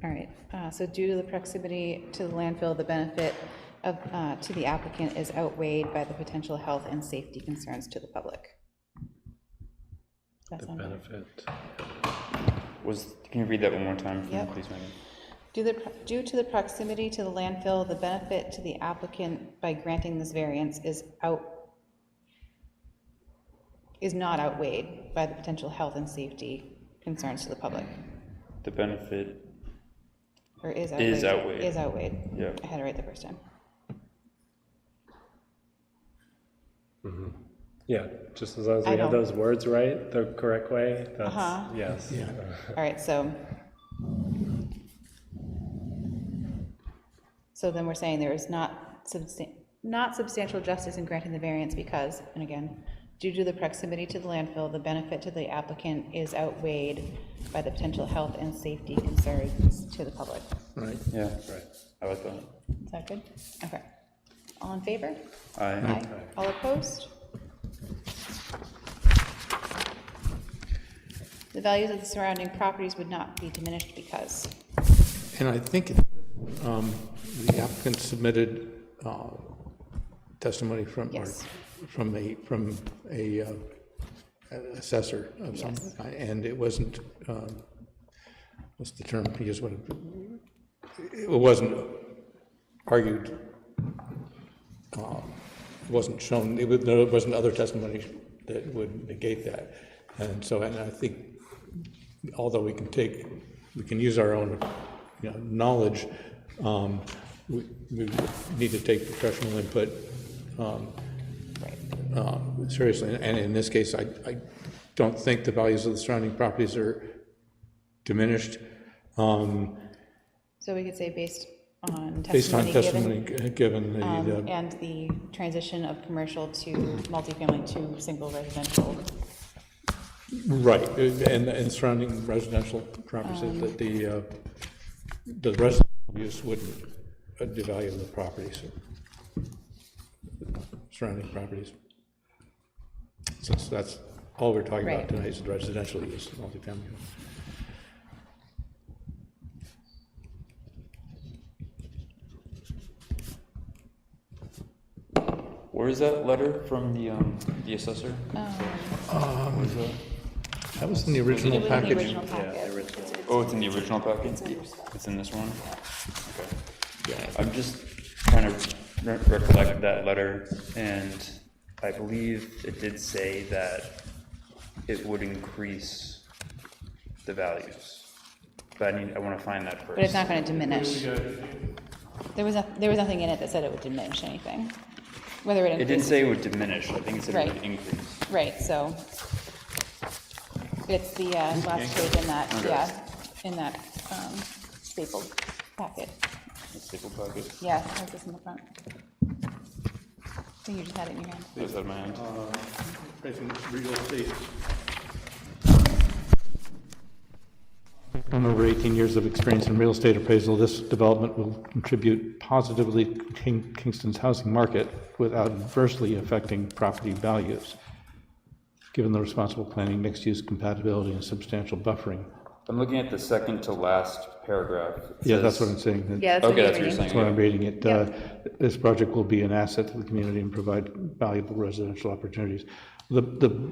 All right, so due to the proximity to the landfill, the benefit of, to the applicant is outweighed by the potential health and safety concerns to the public. That sound better? Benefit. Can you read that one more time for me, Yep. please, Megan? Due to the proximity to the landfill, the benefit to the applicant by granting this variance is not outweighed by the potential health and safety concerns to the public. The benefit Or is outweighed. is outweighed. Is outweighed. Yeah. I had it right the first time. Yeah, just as long as I we have don't- those words right, the correct way, that's, Uh-huh. yes. All right, so then we're saying there is not substantial justice in granting the variance because, and again, due to the proximity to the landfill, the benefit to the applicant is outweighed by the potential health and safety concerns to the public. Right. Yeah, right. I like that. Is that good? Okay. All in favor? Aye. All opposed? The values of the surrounding properties would not be diminished because, And I think the applicant submitted testimony from, or Yes. from a assessor of some Yes. kind, and it wasn't, what's the term he used, it wasn't argued, it wasn't shown, there wasn't other testimony that would negate that. And so, and I think, although we can use our own, knowledge, we need to take professional input seriously. And in this case, I don't think the values of the surrounding properties are diminished. so we could say based on Based on testimony testimony given, given the, and the transition of commercial to multifamily to single residential. right, and surrounding residential properties, that the residential use wouldn't devalue the properties, surrounding properties. Since that's all we're talking about Right. tonight is the residential use, multifamily. Where is that letter from the assessor? That was in the original It was in the package. original packet. Oh, it's in the original packet? It's in this one? Okay. I'm just trying to recollect that letter, and I believe it did say that it would increase the values. But I want to find that first. But it's not going to diminish. There was nothing in it that said it would diminish anything. Whether it It didn't increases. say it would diminish, I think it said it would Right. increase. Right, so it's the last page in that, in that stapled packet. The staple packet. Yeah, it has this in the front. I think you just had it in your hand. Just out of my hand. Real estate. On over 18 years of experience in real estate appraisal, this development will contribute positively to Kingston's housing market without adversely affecting property values, given the responsible planning, mixed-use compatibility, and substantial buffering. I'm looking at the second to last paragraph. It Yeah, that's says- what I'm saying. Yeah, that's what Okay, you're that's what you're reading. saying. That's what I'm reading it. Yep. This project will be an asset to the community and provide valuable residential opportunities. The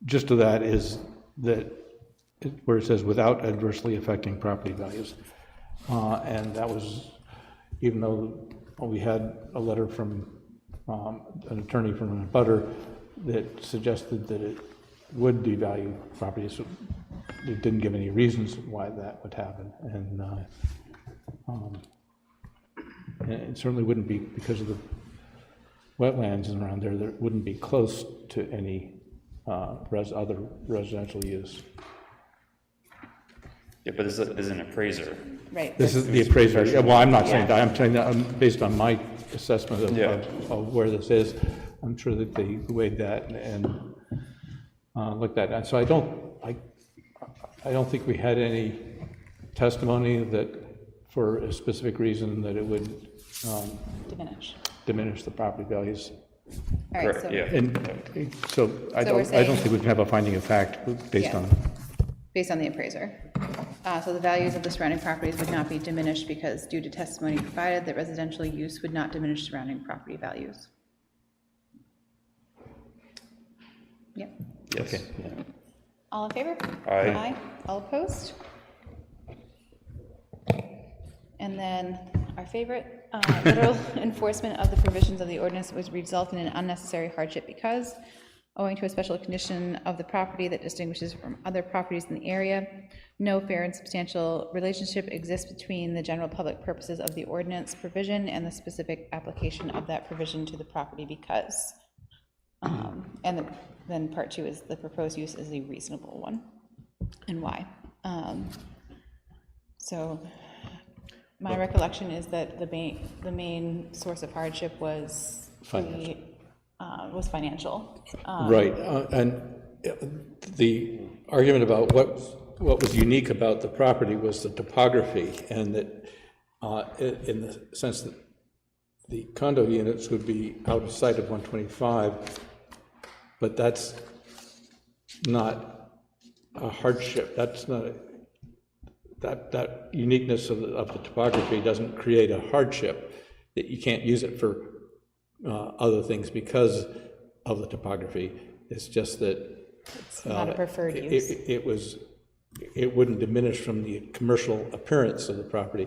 gist of that is that, where it says without adversely affecting property values. And that was, even though we had a letter from an attorney from a butter that suggested that it would devalue properties. It didn't give any reasons why that would happen, and it certainly wouldn't be because of the wetlands around there. That wouldn't be close to any other residential use. Yeah, but this is an appraiser. Right. This is the appraiser. Yeah, well, I'm not saying that. I'm saying that based on my assessment of where this is. I'm sure that they weighed that and looked at it. So I don't think we had any testimony that for a specific reason that it would diminish the property values. All right, so, Yeah. And so I So we're don't think we can have a finding of fact based Yeah. on. based on the appraiser. So the values of the surrounding properties would not be diminished because due to testimony provided that residential use would not diminish surrounding property values. Yep. Yes. Okay. All in favor? Aye. All opposed? And then our favorite, literal enforcement of the provisions of the ordinance would result in an unnecessary hardship because, owing to a special condition of the property that distinguishes from other properties in the area, no fair and substantial relationship exists between the general public purposes of the ordinance provision and the specific application of that provision to the property because. Then part two is the proposed use is a reasonable one, and why. So my recollection is that the main source of hardship was was financial. Right, and the argument about what was unique about the property was the topography, and that in the sense that the condo units would be out of sight of 125, but that's not a hardship. That's not that uniqueness of the topography doesn't create a hardship that you can't use it for other things because of the topography. It's just that It's not a preferred use. it wouldn't diminish from the commercial appearance of the property,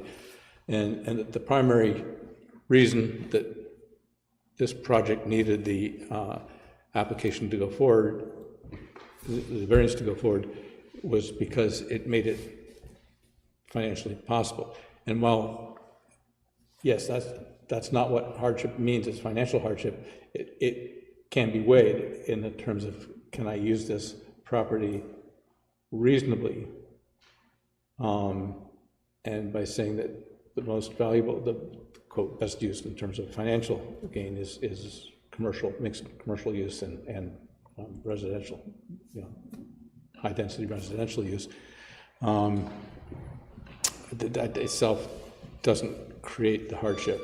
and the primary reason that this project needed the application to go forward, the variance to go forward, was because it made it financially possible. And while, yes, that's not what hardship means, it's financial hardship, it can be weighed in the terms of, can I use this property reasonably? And by saying that the most valuable, the quote, best use in terms of financial gain is commercial, mixed commercial use and residential, high density residential use. That itself doesn't create the hardship.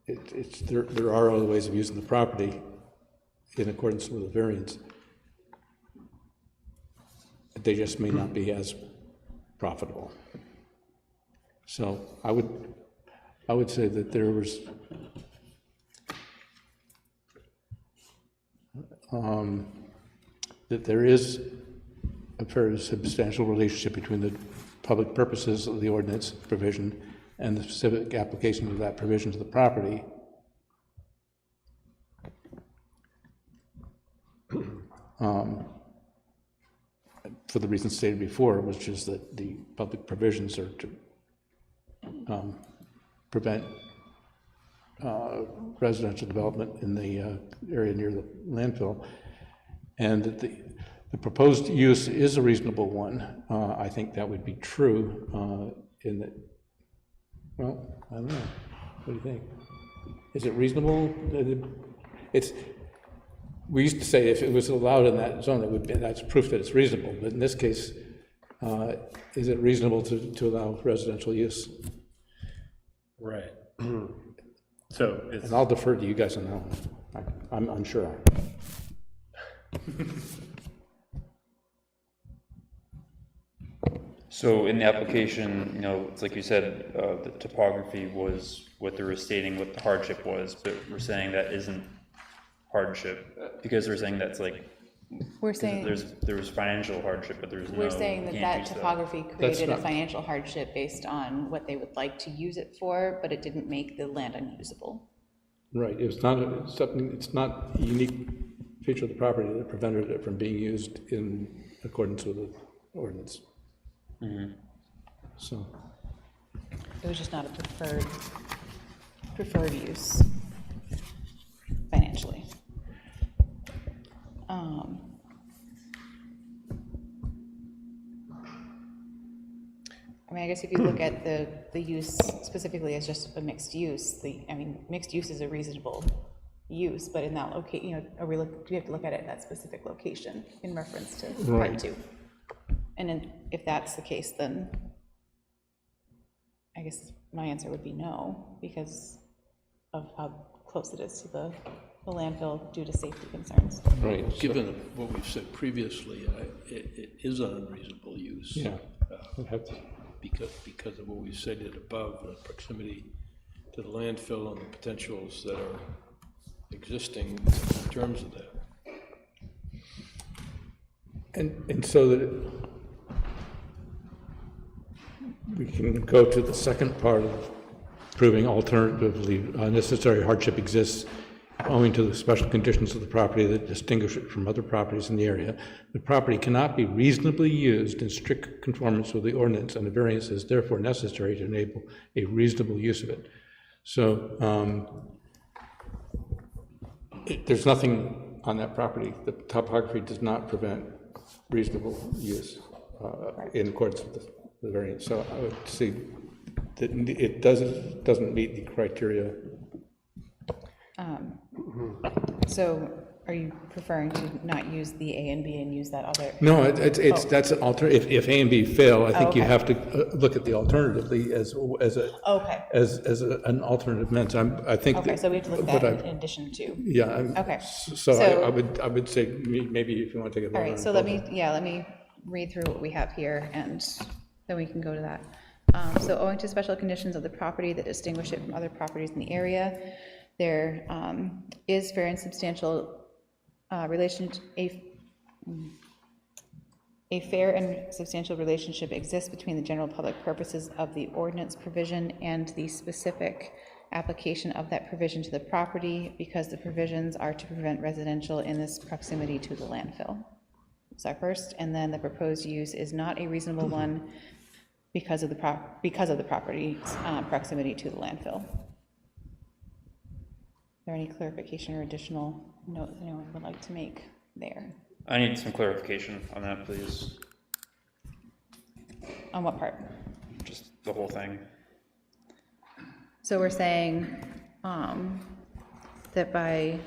There are other ways of using the property in accordance with the variance. They just may not be as profitable. So I would say that there was that there is a very substantial relationship between the public purposes of the ordinance provision and the specific application of that provision to the property. For the reasons stated before, which is that the public provisions are to prevent residential development in the area near the landfill, and that the proposed use is a reasonable one. I think that would be true in that, well, I don't know. What do you think? Is it reasonable? We used to say if it was allowed in that zone, that's proof that it's reasonable. But in this case, is it reasonable to allow residential use? Right. So it's. And I'll defer to you guys on that one. I'm unsure. So in the application, it's like you said, the topography was what they were stating what the hardship was, but we're saying that isn't hardship because they're saying that's like We're saying, There was financial hardship, but there's no. we're saying that can't that use topography created a not- financial hardship based on what they would like to use it for, but it didn't make the land unusable. Right, it's not a unique feature of the property that prevented it from being used in accordance with the ordinance. So, It was just not a preferred use financially. I mean, I guess if you look at the use specifically as just a mixed use, mixed use is a reasonable use, but in that location, we have to look at it in that specific location in reference to part Right. 2. And then if that's the case, then I guess my answer would be no, because of how close it is to the landfill due to safety concerns. right. Given what we've said previously, it is an unreasonable use. Yeah. We'd have to- Because of what we said it above, the proximity to the landfill and the potentials that are existing in terms of that. And so that we can go to the second part of proving alternatively necessary hardship exists owing to the special conditions of the property that distinguish it from other properties in the area. The property cannot be reasonably used in strict conformance with the ordinance, and a variance is therefore necessary to enable a reasonable use of it. So there's nothing on that property. The topography does not prevent reasonable use in accordance with the variance. So I would say that it doesn't meet the criteria. So are you preferring to not use the A and B and use that other? No, that's an alternative. If A and B fail, I think you okay. have to look at the alternatively as Okay, an alternative meant. I think. okay, so we have to look at but that in addition to. Yeah. Okay. So So- I would say maybe if you want to take a vote. All right, on so both. let me read through what we have here, and then we can go to that. So owing to special conditions of the property that distinguish it from other properties in the area, there is fair and substantial a fair and substantial relationship exists between the general public purposes of the ordinance provision and the specific application of that provision to the property, because the provisions are to prevent residential in this proximity to the landfill. So our first, and then the proposed use is not a reasonable one because of the property's proximity to the landfill. Is there any clarification or additional notes anyone would like to make there? I need some clarification on that, please. On what part? Just the whole thing. So we're saying that by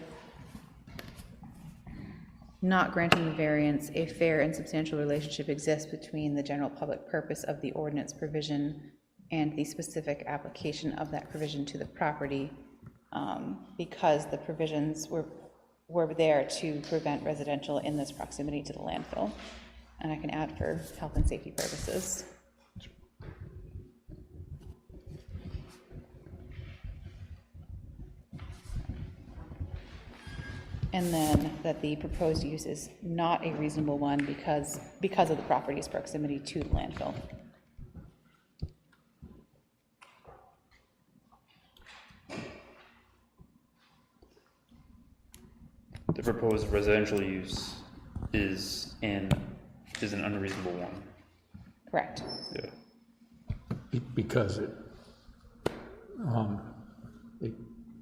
not granting the variance, a fair and substantial relationship exists between the general public purpose of the ordinance provision and the specific application of that provision to the property, because the provisions were there to prevent residential in this proximity to the landfill. And I can add for health and safety purposes. And then that the proposed use is not a reasonable one because of the property's proximity to the landfill. The proposed residential use is an unreasonable one. Correct. Yeah. Because it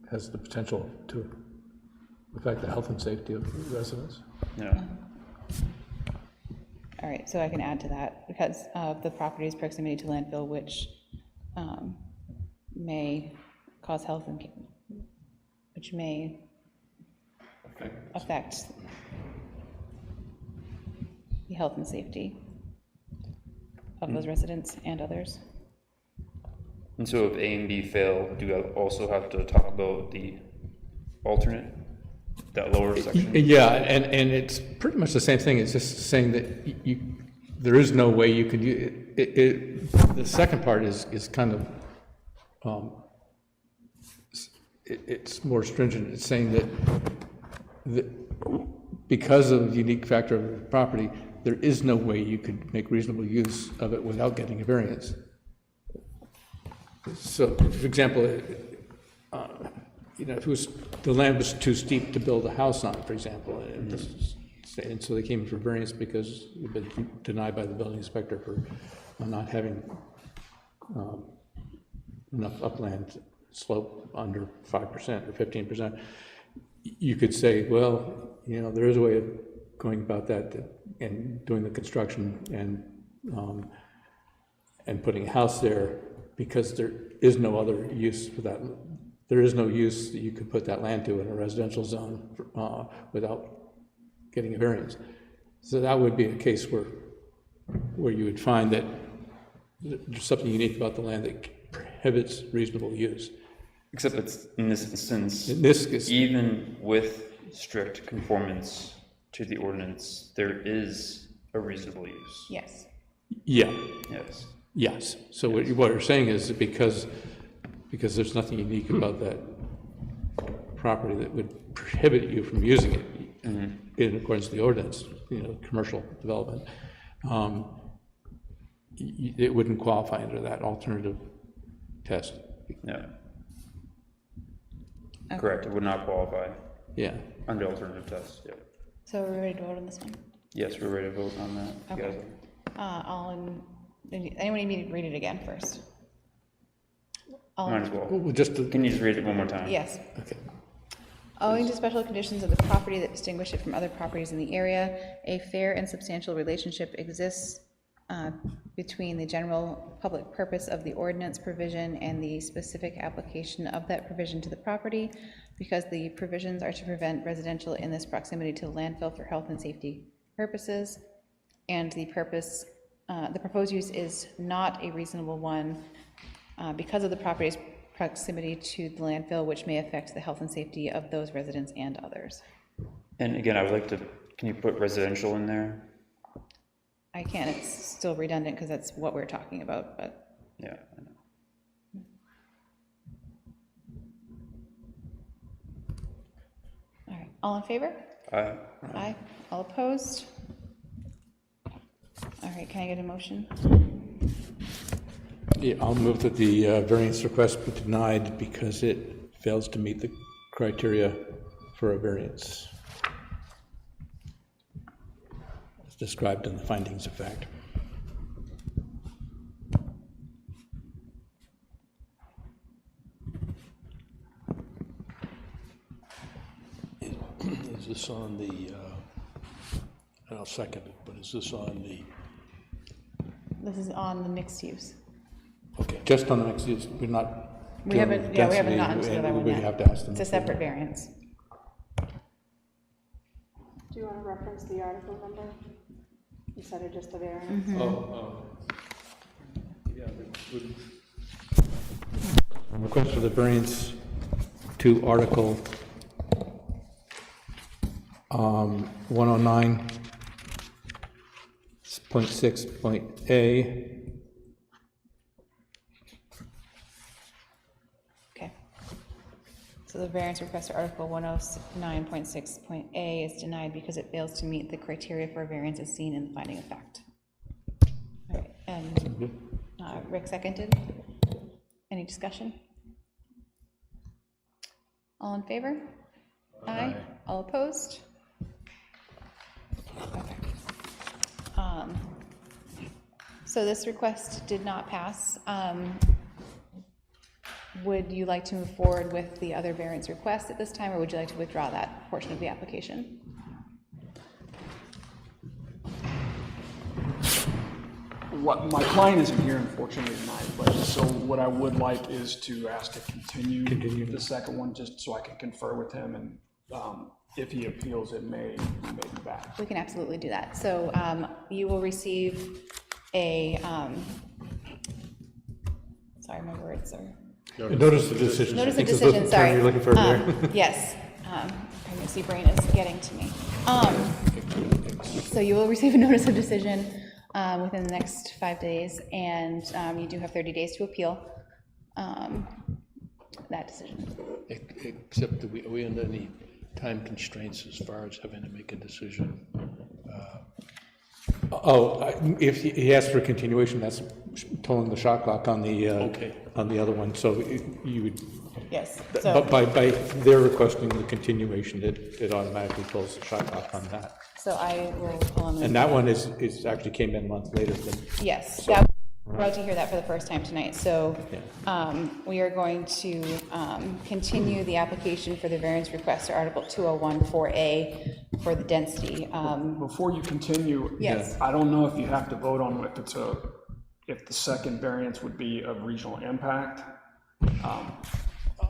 has the potential to affect the health and safety of residents. Yeah. All right, so I can add to that because of the property's proximity to landfill, which may cause health and which may affect the health and safety of those residents and others. And so if A and B fail, do you also have to talk about the alternate, that lower section? Yeah, and it's pretty much the same thing. It's just saying that there is no way you could use it. The second part is kind of it's more stringent. It's saying that because of the unique factor of the property, there is no way you could make reasonable use of it without getting a variance. So, for example, you know, if it was, the land was too steep to build a house on, for example, and so they came for variance because you've been denied by the building inspector for not having enough upland slope under 5% or 15%. You could say, well, you know, there is a way of going about that and doing the construction and putting a house there, because there is no other use for that. There is no use that you could put that land to in a residential zone without getting a variance. So that would be a case where you would find that there's something unique about the land that prohibits reasonable use. Except it's, in this instance, In this case, even with strict conformance to the ordinance, there is a reasonable use. Yes. yeah, Yes. yes. So what you're saying is that because there's nothing unique about that property that would prohibit you from using it in accordance with the ordinance, you know, commercial development, it wouldn't qualify under that alternative test. Yeah. Correct, it would not qualify Yeah. under alternative tests, yeah. So we're ready to vote on this one? Yes, we're ready to vote on that. You Okay. guys Anyone need me to read it again first? might as well. Well, just to, Can you just read it one more time? Yes. okay. Owing to special conditions of the property that distinguish it from other properties in the area, a fair and substantial relationship exists between the general public purpose of the ordinance provision and the specific application of that provision to the property, because the provisions are to prevent residential in this proximity to the landfill for health and safety purposes, and the proposed use is not a reasonable one because of the property's proximity to the landfill, which may affect the health and safety of those residents and others. And again, I would like to, can you put residential in there? I can, it's still redundant because that's what we're talking about, but Yeah, I know. all right, all in favor? Aye. Aye. All opposed? All right, can I get a motion? Yeah, I'll move that the variance request be denied because it fails to meet the criteria for a variance, as described in the findings of fact. Is this on the, and I'll second it, but is this on the, This is on the mixed use. okay, Just on the mixed use, we're not. We haven't, yeah, we haven't density, gotten to the other one we yet. have to ask them. It's a separate variance. Do you want to reference the article number instead of just the variance? yeah, good. Request for the variance to Article 109.6.A. Okay. So the variance request to Article 109.6.A is denied because it fails to meet the criteria for a variance as seen in the finding of fact. All right, and Rick seconded. Any discussion? All in favor? Aye. All opposed? Okay. So this request did not pass. Would you like to move forward with the other variance request at this time, or would you like to withdraw that portion of the application? What, my client isn't here unfortunately tonight, but so what I would like is to ask to continue the second one, just so I can confer with him, and if he appeals, it may be back. We can absolutely do that. So you will receive a, sorry, my words are. Notice of decision. Notice I of think is the decision, term sorry. you're looking for there. Yes, pregnancy brain is getting to me. So you will receive a notice of decision within the next 5 days, and you do have 30 days to appeal that decision. Except that we under any time constraints as far as having to make a decision. If he asks for a continuation, that's tolling the shot clock on the, Okay. on the other one, so you would, Yes, but so, by their requesting the continuation, it automatically tolls the shot clock on that. so I will pull on. And that one is actually came in a month later than, Yes, that, we're about to hear that for the first time tonight. So we are going to continue the application for the variance request to Article 201-4A for the density. Before you continue. Yes. I don't know if you have to vote on if the second variance would be of regional impact.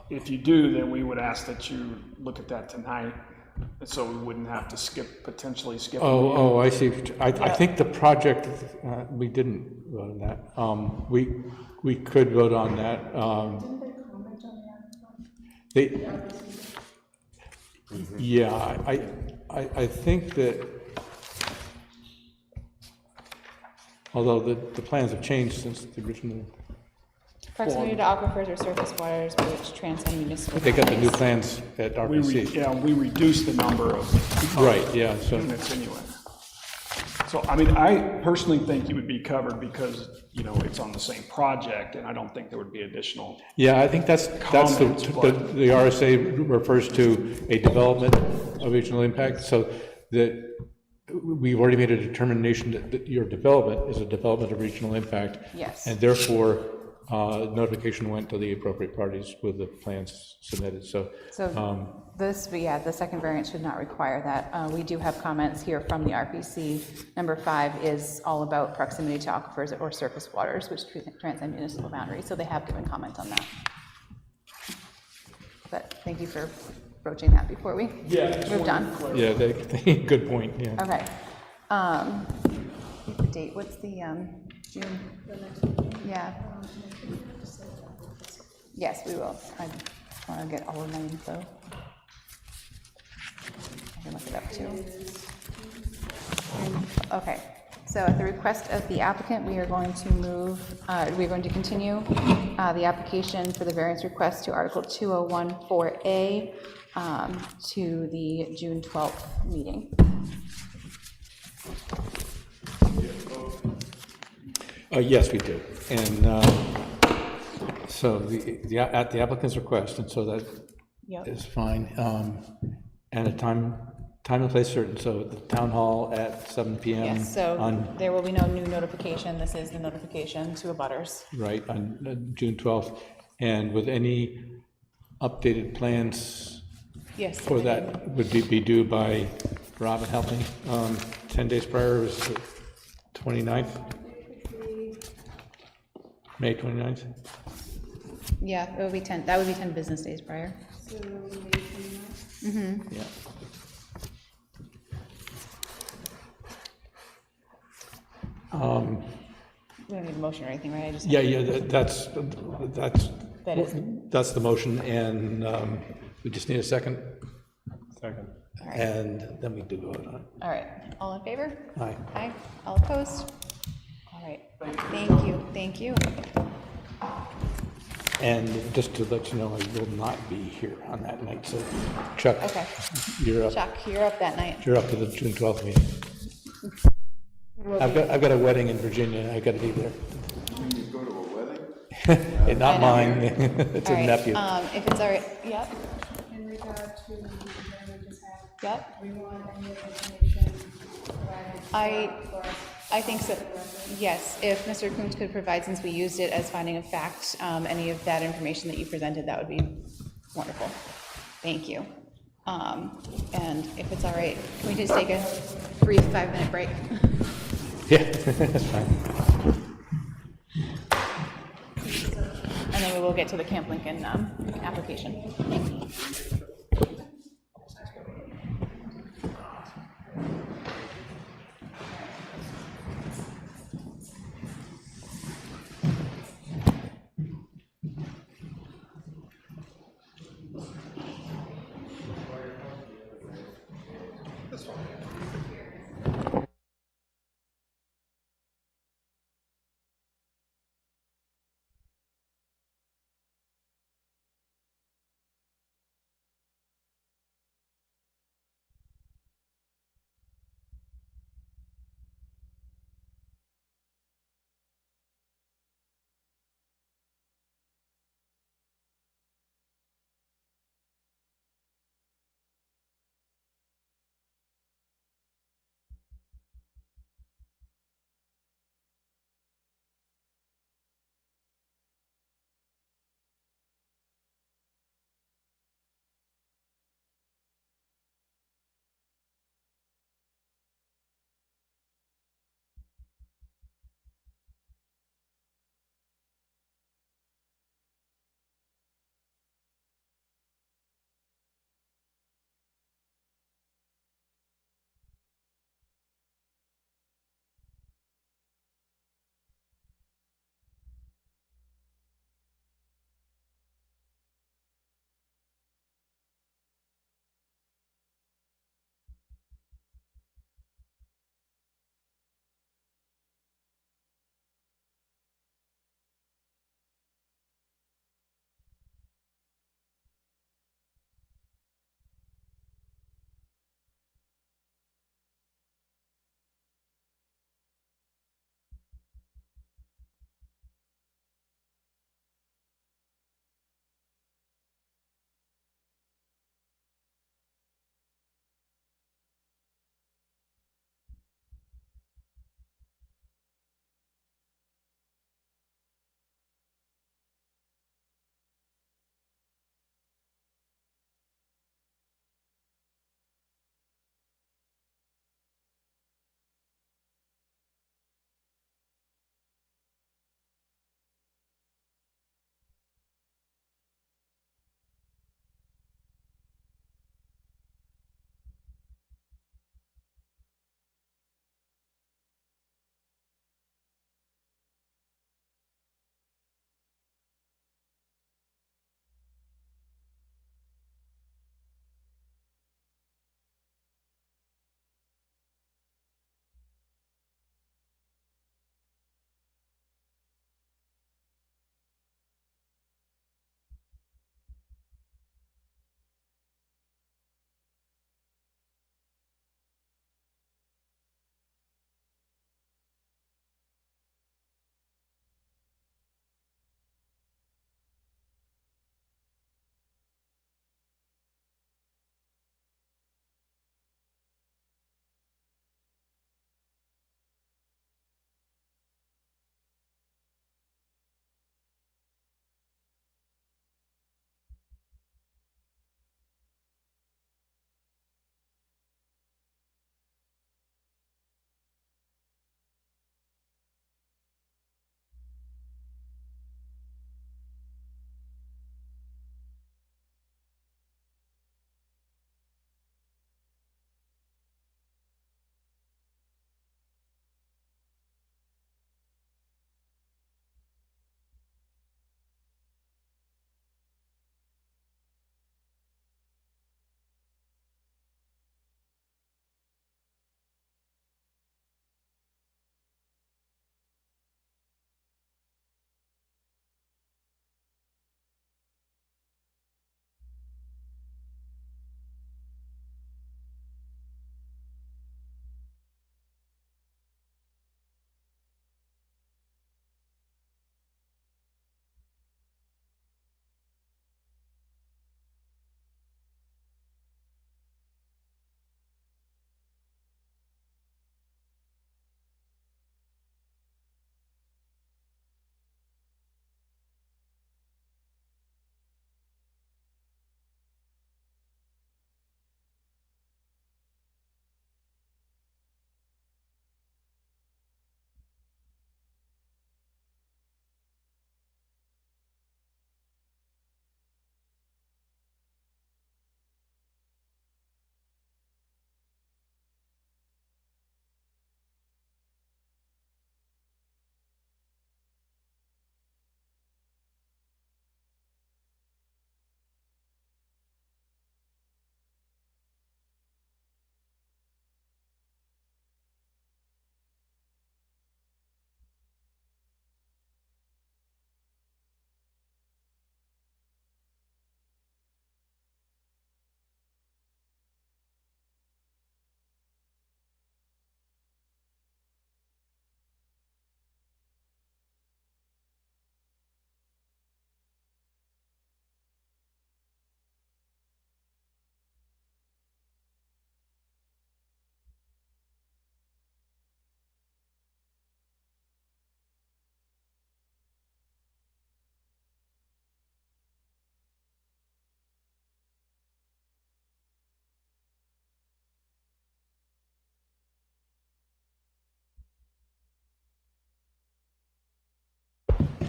If you do, then we would ask that you look at that tonight, and so we wouldn't have to potentially skip. a meeting. oh, I see. I think the project, we didn't vote on that. We could vote on that. Yeah, I think that, although the plans have changed since the original, Proximity to aquifers or surface waters which transcend municipal. they got the new boundaries. plans at RBC. We reduced the number of. Right, yeah, so, Units anyway. So, I mean, I personally think you would be covered because, it's on the same project, and I don't think there would be additional. yeah, I think that's Comments, but- the RSA refers to a development of regional impact, so that we've already made a determination that your development is a development of regional impact. Yes. And therefore, notification went to the appropriate parties with the plans submitted, so. The second variant should not require that. We do have comments here from the RPC. Number 5 is all about proximity to aquifers or surface waters, which transcend municipal boundaries, so they have given comment on that. But thank you for broaching that before we moved on. Yeah, good point, yeah. Okay. The date, what's the, June? Yeah. Yes, we will. I want to get all of my info. I can look it up too. Okay, so at the request of the applicant, we are going to continue the application for the variance request to Article 201-4A to the June 12th meeting. Yes, we do, and so at the applicant's request, and so that Yep. is fine, and a time and place certain, so at the town hall at 7 PM. Yes, so On, there will be no new notification. This is the notification to abutters. right, on June 12th, and with any updated plans Yes. for that would be due by, Robin, help me, 10 days prior was the 29th? May 29th? Yeah, it would be 10, that would be 10 business days prior. Yeah. We don't need a motion or anything, right? I just. Yeah, that's That is, that's the motion, and we just need a second, Second. and then we do vote on it. all right. All in favor? Aye. Aye. All opposed? All right. Thank you. And just to let you know, I will not be here on that night, so Chuck, Okay. you're up. Chuck, you're up that night. You're up to the June 12th meeting. I've got a wedding in Virginia, I gotta be there. You go to a wedding? And not I know. mine, it's All a right, nephew. if it's all right, yep, In regard to the agenda we just had, yep. we want any information provided. I think so, yes. If Mr. Coombs could provide, since we used it as finding of fact, any of that information that you presented, that would be wonderful. Thank you. And if it's all right, can we just take a brief 5-minute break? Yeah, that's fine. And then we will get to the Camp Lincoln application. Thank you.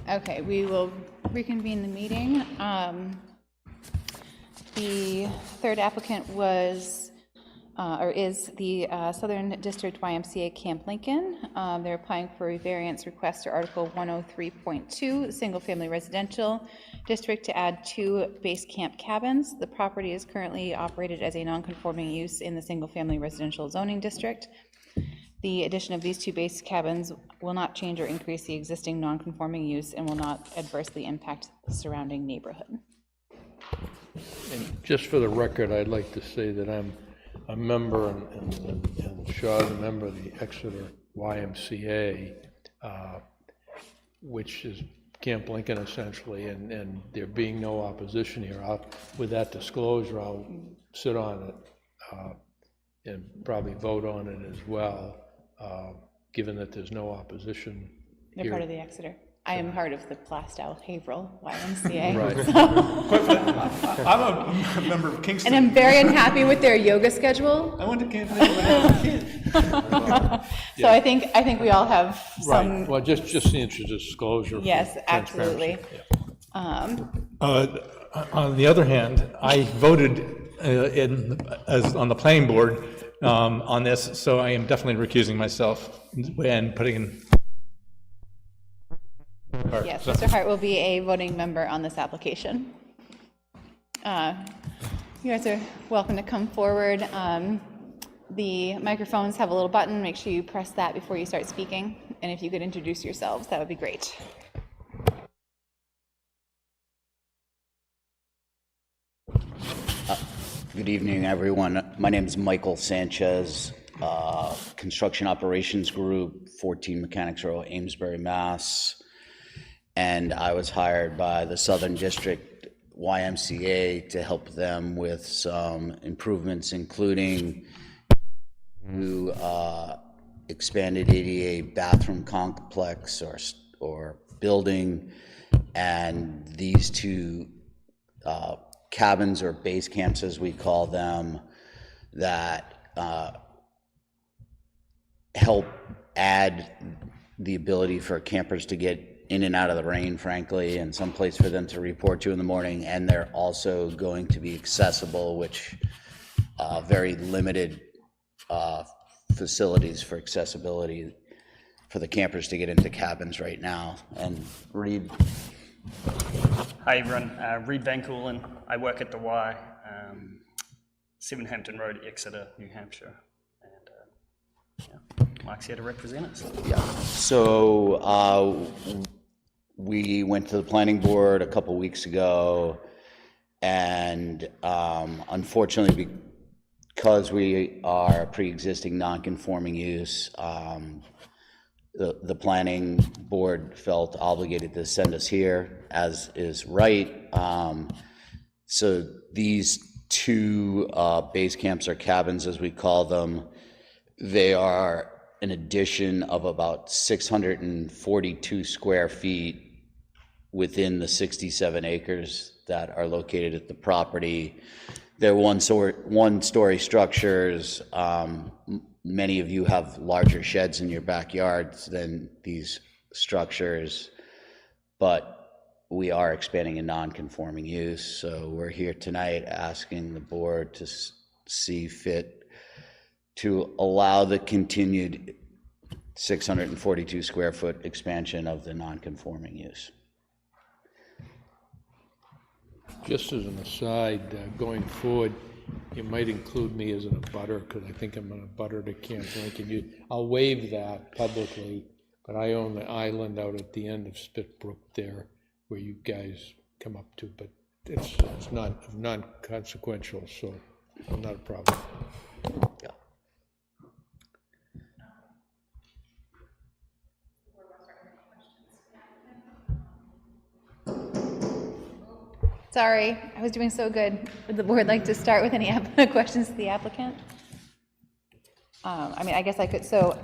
Okay, we will reconvene the meeting. The third applicant was, or is the Southern District YMCA Camp Lincoln. They're applying for a variance request to Article 103.2, Single Family Residential District, to add 2 base camp cabins. The property is currently operated as a non-conforming use in the Single Family Residential Zoning District. The addition of these 2 base cabins will not change or increase the existing non-conforming use and will not adversely impact the surrounding neighborhood. And just for the record, I'd like to say that I'm a member, and Shaw's a member of the Exeter YMCA, which is Camp Lincoln essentially, and there being no opposition here, with that disclosure, I'll sit on it and probably vote on it as well, given that there's no opposition They're here. part of the Exeter. I am part of the Plastow Haverhill YMCA. Right. I'm a member of Kingston. And I'm very unhappy with their yoga schedule. I went to Camp Lincoln when I was a kid. So I think we all have some. Right, well, just the interest of disclosure. Yes, for absolutely. transparency. On the other hand, I voted on the planning board on this, so I am definitely recusing myself and putting in. Yes, Mr. Hart will be a voting member on this application. You guys are welcome to come forward. The microphones have a little button. Make sure you press that before you start speaking. And if you could introduce yourselves, that would be great. Good evening, everyone. My name is Michael Sanchez, Construction Operations Group, 14 Mechanics Row, Amesbury, Mass. And I was hired by the Southern District YMCA to help them with some improvements, including new expanded ADA bathroom complex or building, and these 2 cabins or base camps, as we call them, that help add the ability for campers to get in and out of the rain, frankly, and some place for them to report to in the morning. And they're also going to be accessible, which very limited facilities for accessibility for the campers to get into cabins right now. And Reed. Hi everyone, Reed Van Coolen. I work at the Y, 7 Hampton Road, Exeter, New Hampshire. And Mark's here to represent us. Yeah, so we went to the planning board a couple weeks ago, and unfortunately, because we are a pre-existing non-conforming use, the planning board felt obligated to send us here, as is right. So these 2 base camps or cabins, as we call them, they are an addition of about 642 square feet within the 67 acres that are located at the property. They're one-story structures. Many of you have larger sheds in your backyards than these structures, but we are expanding a non-conforming use. So we're here tonight asking the board to see fit to allow the continued 642 square foot expansion of the non-conforming use. Just as an aside, going forward, you might include me as an abutter, because I think I'm an abutter to Camp Lincoln. I'll waive that publicly, but I own the island out at the end of Spitbrook there, where you guys come up to, but it's not non-consequential, so not a problem. Yeah. Sorry, I was doing so good. Would the board like to start with any questions to the applicant? I mean, I guess I could start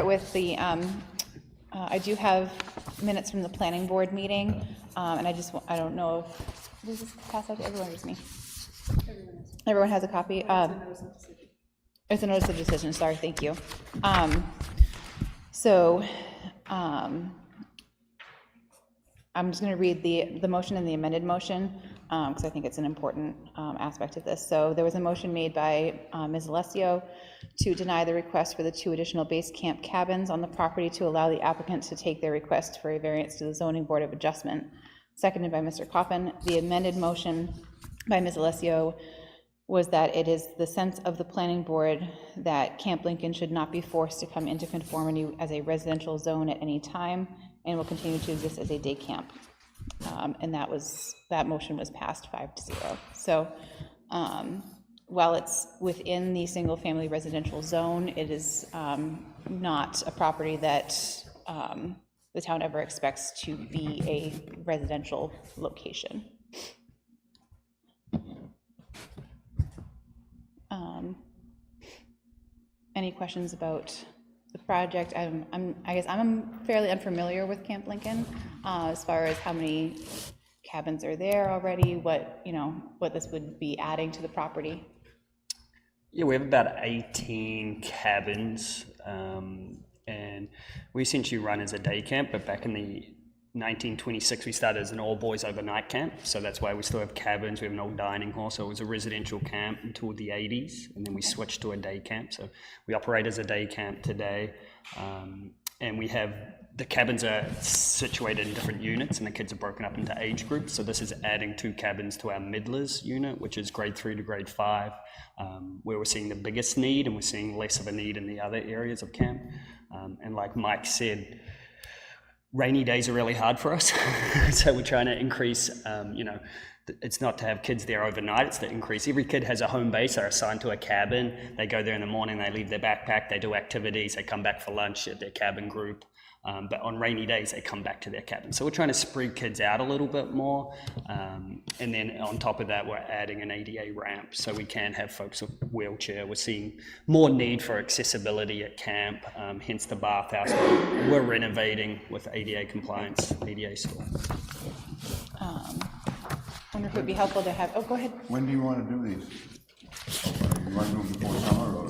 with the, I do have minutes from the planning board meeting, and I don't know if, does this pass out to everyone or just me? Everyone has a copy. It's a notice of decision, sorry, thank you. I'm just going to read the motion and the amended motion, because I think it's an important aspect of this. So there was a motion made by Ms. Alessio to deny the request for the 2 additional base camp cabins on the property to allow the applicant to take their request for a variance to the Zoning Board of Adjustment, seconded by Mr. Coffin. The amended motion by Ms. Alessio was that it is the sense of the planning board that Camp Lincoln should not be forced to come into conformity as a residential zone at any time and will continue to exist as a day camp. And that motion was passed 5-0. So while it's within the single-family residential zone, it is not a property that the town ever expects to be a residential location. Any questions about the project? I guess I'm fairly unfamiliar with Camp Lincoln as far as how many cabins are there already, what this would be adding to the property. Yeah, we have about 18 cabins, and we essentially run as a day camp, but back in the 1926, we started as an all-boys overnight camp, so that's why we still have cabins. We have an old dining hall, so it was a residential camp until the 80s, and then we switched to a day camp. So we operate as a day camp today, and we have, the cabins are situated in different units, and the kids are broken up into age groups. So this is adding 2 cabins to our middlers unit, which is grade 3 to grade 5, where we're seeing the biggest need, and we're seeing less of a need in the other areas of camp. And like Mike said, rainy days are really hard for us, so we're trying to increase, it's not to have kids there overnight, it's to increase. Every kid has a home base, they're assigned to a cabin, they go there in the morning, they leave their backpack, they do activities, they come back for lunch at their cabin group. But on rainy days, they come back to their cabin. So we're trying to spread kids out a little bit more. And then on top of that, we're adding an ADA ramp so we can have folks with wheelchair. We're seeing more need for accessibility at camp, hence the bathhouse. We're renovating with ADA compliance, ADA store. I wonder if it would be helpful to have, go ahead. When do you want to do these? You want to do them before summer or?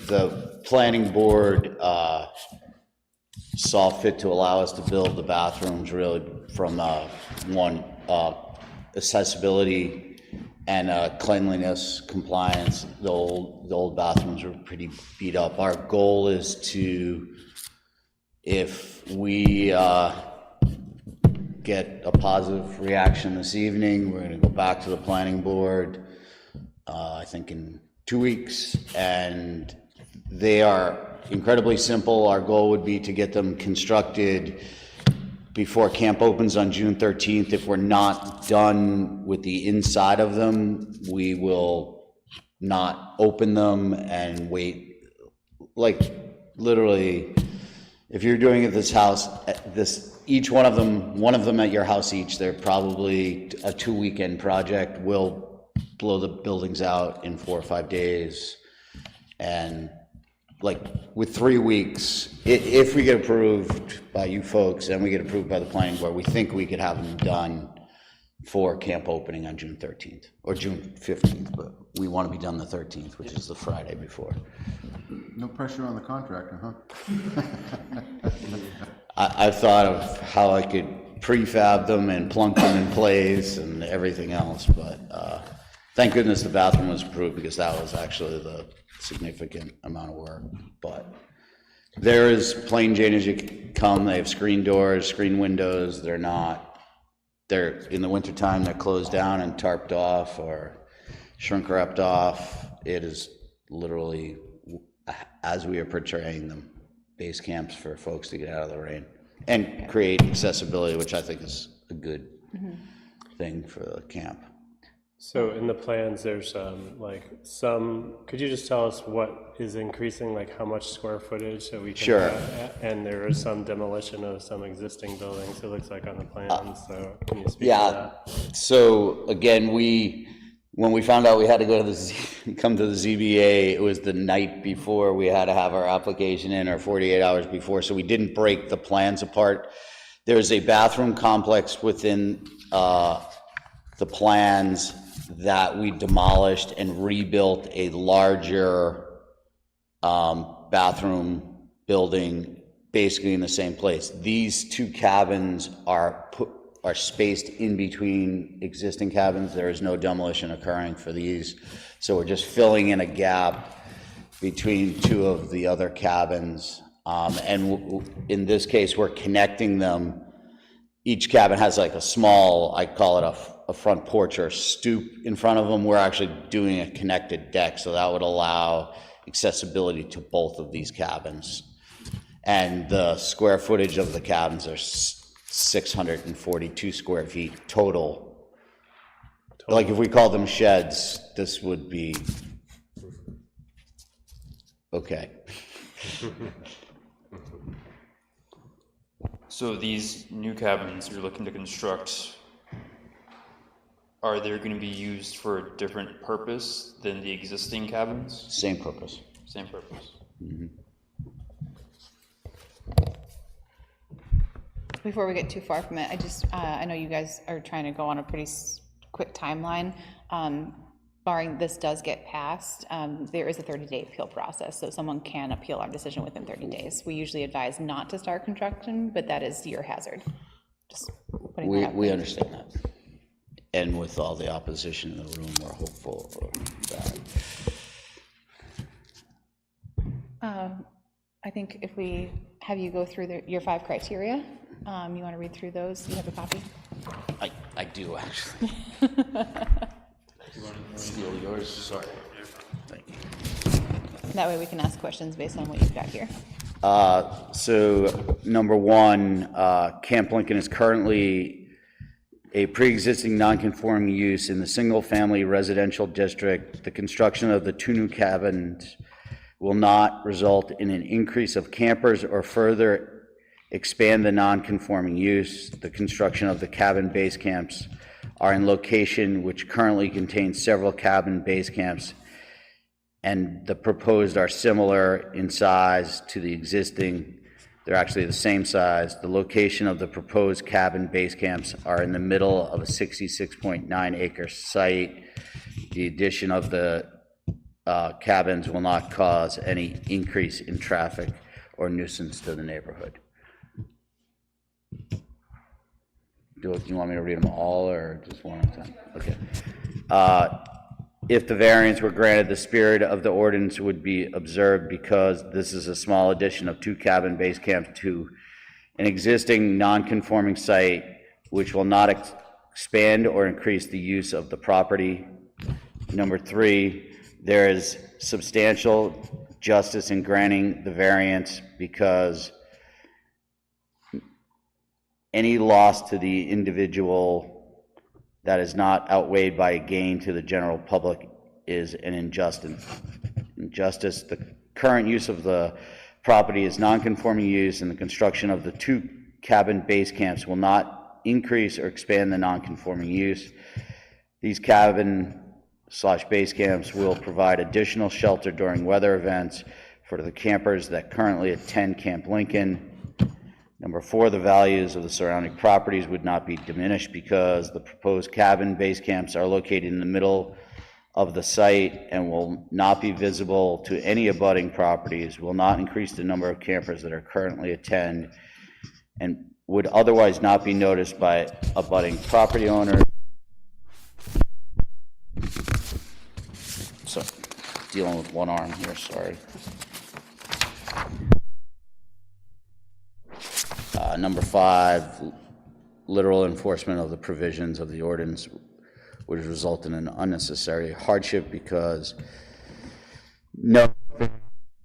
The planning board saw fit to allow us to build the bathrooms really from one accessibility and cleanliness compliance. The old bathrooms were pretty beat up. Our goal is to, if we get a positive reaction this evening, we're going to go back to the planning board, I think in 2 weeks, and they are incredibly simple. Our goal would be to get them constructed before camp opens on June 13th. If we're not done with the inside of them, we will not open them and wait. Like literally, if you're doing it at this house, each one of them at your house each, they're probably a 2-weekend project. We'll blow the buildings out in 4 or 5 days. And like with 3 weeks, if we get approved by you folks and we get approved by the planning board, we think we could have them done for camp opening on June 13th or June 15th, but we want to be done the 13th, which is the Friday before. No pressure on the contractor, huh? I've thought of how I could prefab them and plunk them in place and everything else, but thank goodness the bathroom was approved, because that was actually the significant amount of work. But they're as plain Jane as you come. They have screen doors, screen windows. They're in the wintertime, they're closed down and tarped off or shrink wrapped off. It is literally, as we are portraying them, base camps for folks to get out of the rain and create accessibility, which I think is a good thing for the camp. So in the plans, there's could you just tell us what is increasing, like how much square footage so we can? Sure. And there is some demolition of some existing buildings, it looks like on the plans, so can you speak to that? So again, when we found out we had to go to come to the ZBA, it was the night before we had to have our application in, or 48 hours before, so we didn't break the plans apart. There's a bathroom complex within the plans that we demolished and rebuilt a larger bathroom building basically in the same place. These two cabins are spaced in between existing cabins. There is no demolition occurring for these. So we're just filling in a gap between two of the other cabins. In this case, we're connecting them. Each cabin has like a small, I call it a front porch or stoop in front of them. We're actually doing a connected deck, so that would allow accessibility to both of these cabins. And the square footage of the cabins are 642 square feet total. Like if we call them sheds, this would be okay. So these new cabins you're looking to construct, are they going to be used for a different purpose than the existing cabins? Same purpose. Same purpose. Mm-hmm. Before we get too far from it, I know you guys are trying to go on a pretty quick timeline. Barring this does get passed, there is a 30-day appeal process, so someone can appeal our decision within 30 days. We usually advise not to start construction, but that is your hazard. Just putting that out We there. understand that. And with all the opposition in the room, we're hopeful of that. I think if we have you go through your 5 criteria, you want to read through those? You have a copy? I do, actually. Steal yours, sorry. Thank you. That way we can ask questions based on what you've got here. So, number 1, Camp Lincoln is currently a pre-existing non-conforming use in the single-family residential district. The construction of the 2 new cabins will not result in an increase of campers or further expand the non-conforming use. The construction of the cabin base camps are in location which currently contains several cabin base camps, and the proposed are similar in size to the existing. They're actually the same size. The location of the proposed cabin base camps are in the middle of a 66.9 acre site. The addition of the cabins will not cause any increase in traffic or nuisance to the neighborhood. Do you want me to read them all or just one at a time? Okay. If the variance were granted, the spirit of the ordinance would be observed because this is a small addition of 2 cabin base camps to an existing non-conforming site, which will not expand or increase the use of the property. Number 3, there is substantial justice in granting the variance because any loss to the individual that is not outweighed by a gain to the general public is an injustice. The current use of the property is non-conforming use, and the construction of the 2 cabin base camps will not increase or expand the non-conforming use. These cabin/base camps will provide additional shelter during weather events for the campers that currently attend Camp Lincoln. Number 4, the values of the surrounding properties would not be diminished because the proposed cabin base camps are located in the middle of the site and will not be visible to any abutting properties, will not increase the number of campers that are currently attend, and would otherwise not be noticed by abutting property owners. So, dealing with one arm here, sorry. Number 5, literal enforcement of the provisions of the ordinance would result in an unnecessary hardship because no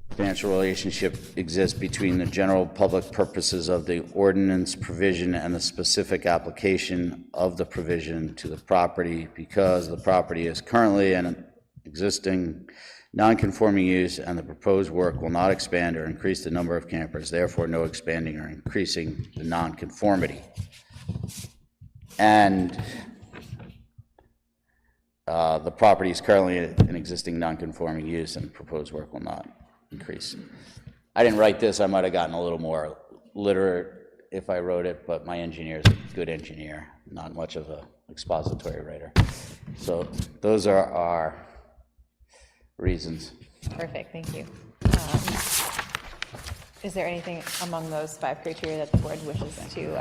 substantial relationship exists between the general public purposes of the ordinance provision and the specific application of the provision to the property, because the property is currently an existing non-conforming use and the proposed work will not expand or increase the number of campers, therefore no expanding or increasing the non-conformity. And the property is currently an existing non-conforming use and proposed work will not increase. I didn't write this. I might have gotten a little more literate if I wrote it, but my engineer is a good engineer, not much of an expository writer. So those are our reasons. Perfect, thank you. is there anything among those 5 criteria that the board wishes to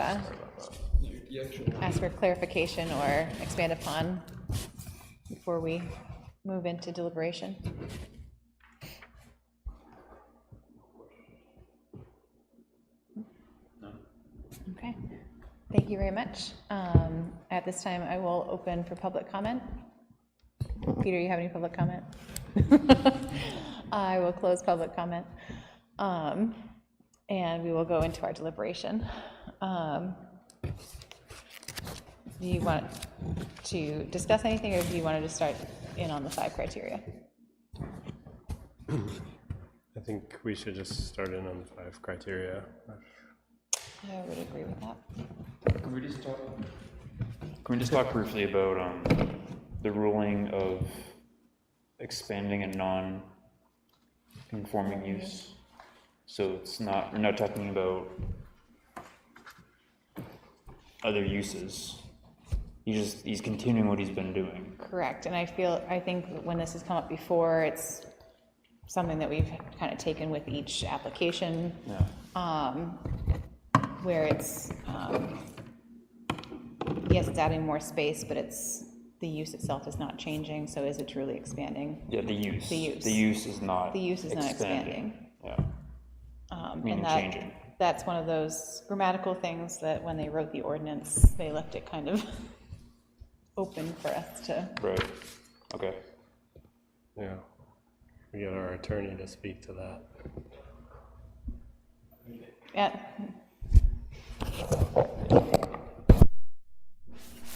ask for clarification or expand upon before we move into deliberation? Okay, thank you very much. At this time, I will open for public comment. Peter, you have any public comment? I will close public comment. And we will go into our deliberation. Do you want to discuss anything, or do you want to just start in on the 5 criteria? I think we should just start in on the 5 criteria. I would agree with that. Can we just talk briefly about the ruling of expanding a non-conforming use? So it's not, we're not talking about other uses. He's continuing what he's been doing. Correct, and I think when this has come up before, it's something that we've kind of taken with each application. Yeah. Where it's, yes, it's adding more space, but the use itself is not changing, so is it truly expanding? Yeah, the use. The use. The use is not expanding. Yeah. And changing. that's one of those grammatical things that when they wrote the ordinance, they left it kind of open for us to. Right, okay. Yeah, we get our attorney to speak to that. Yeah.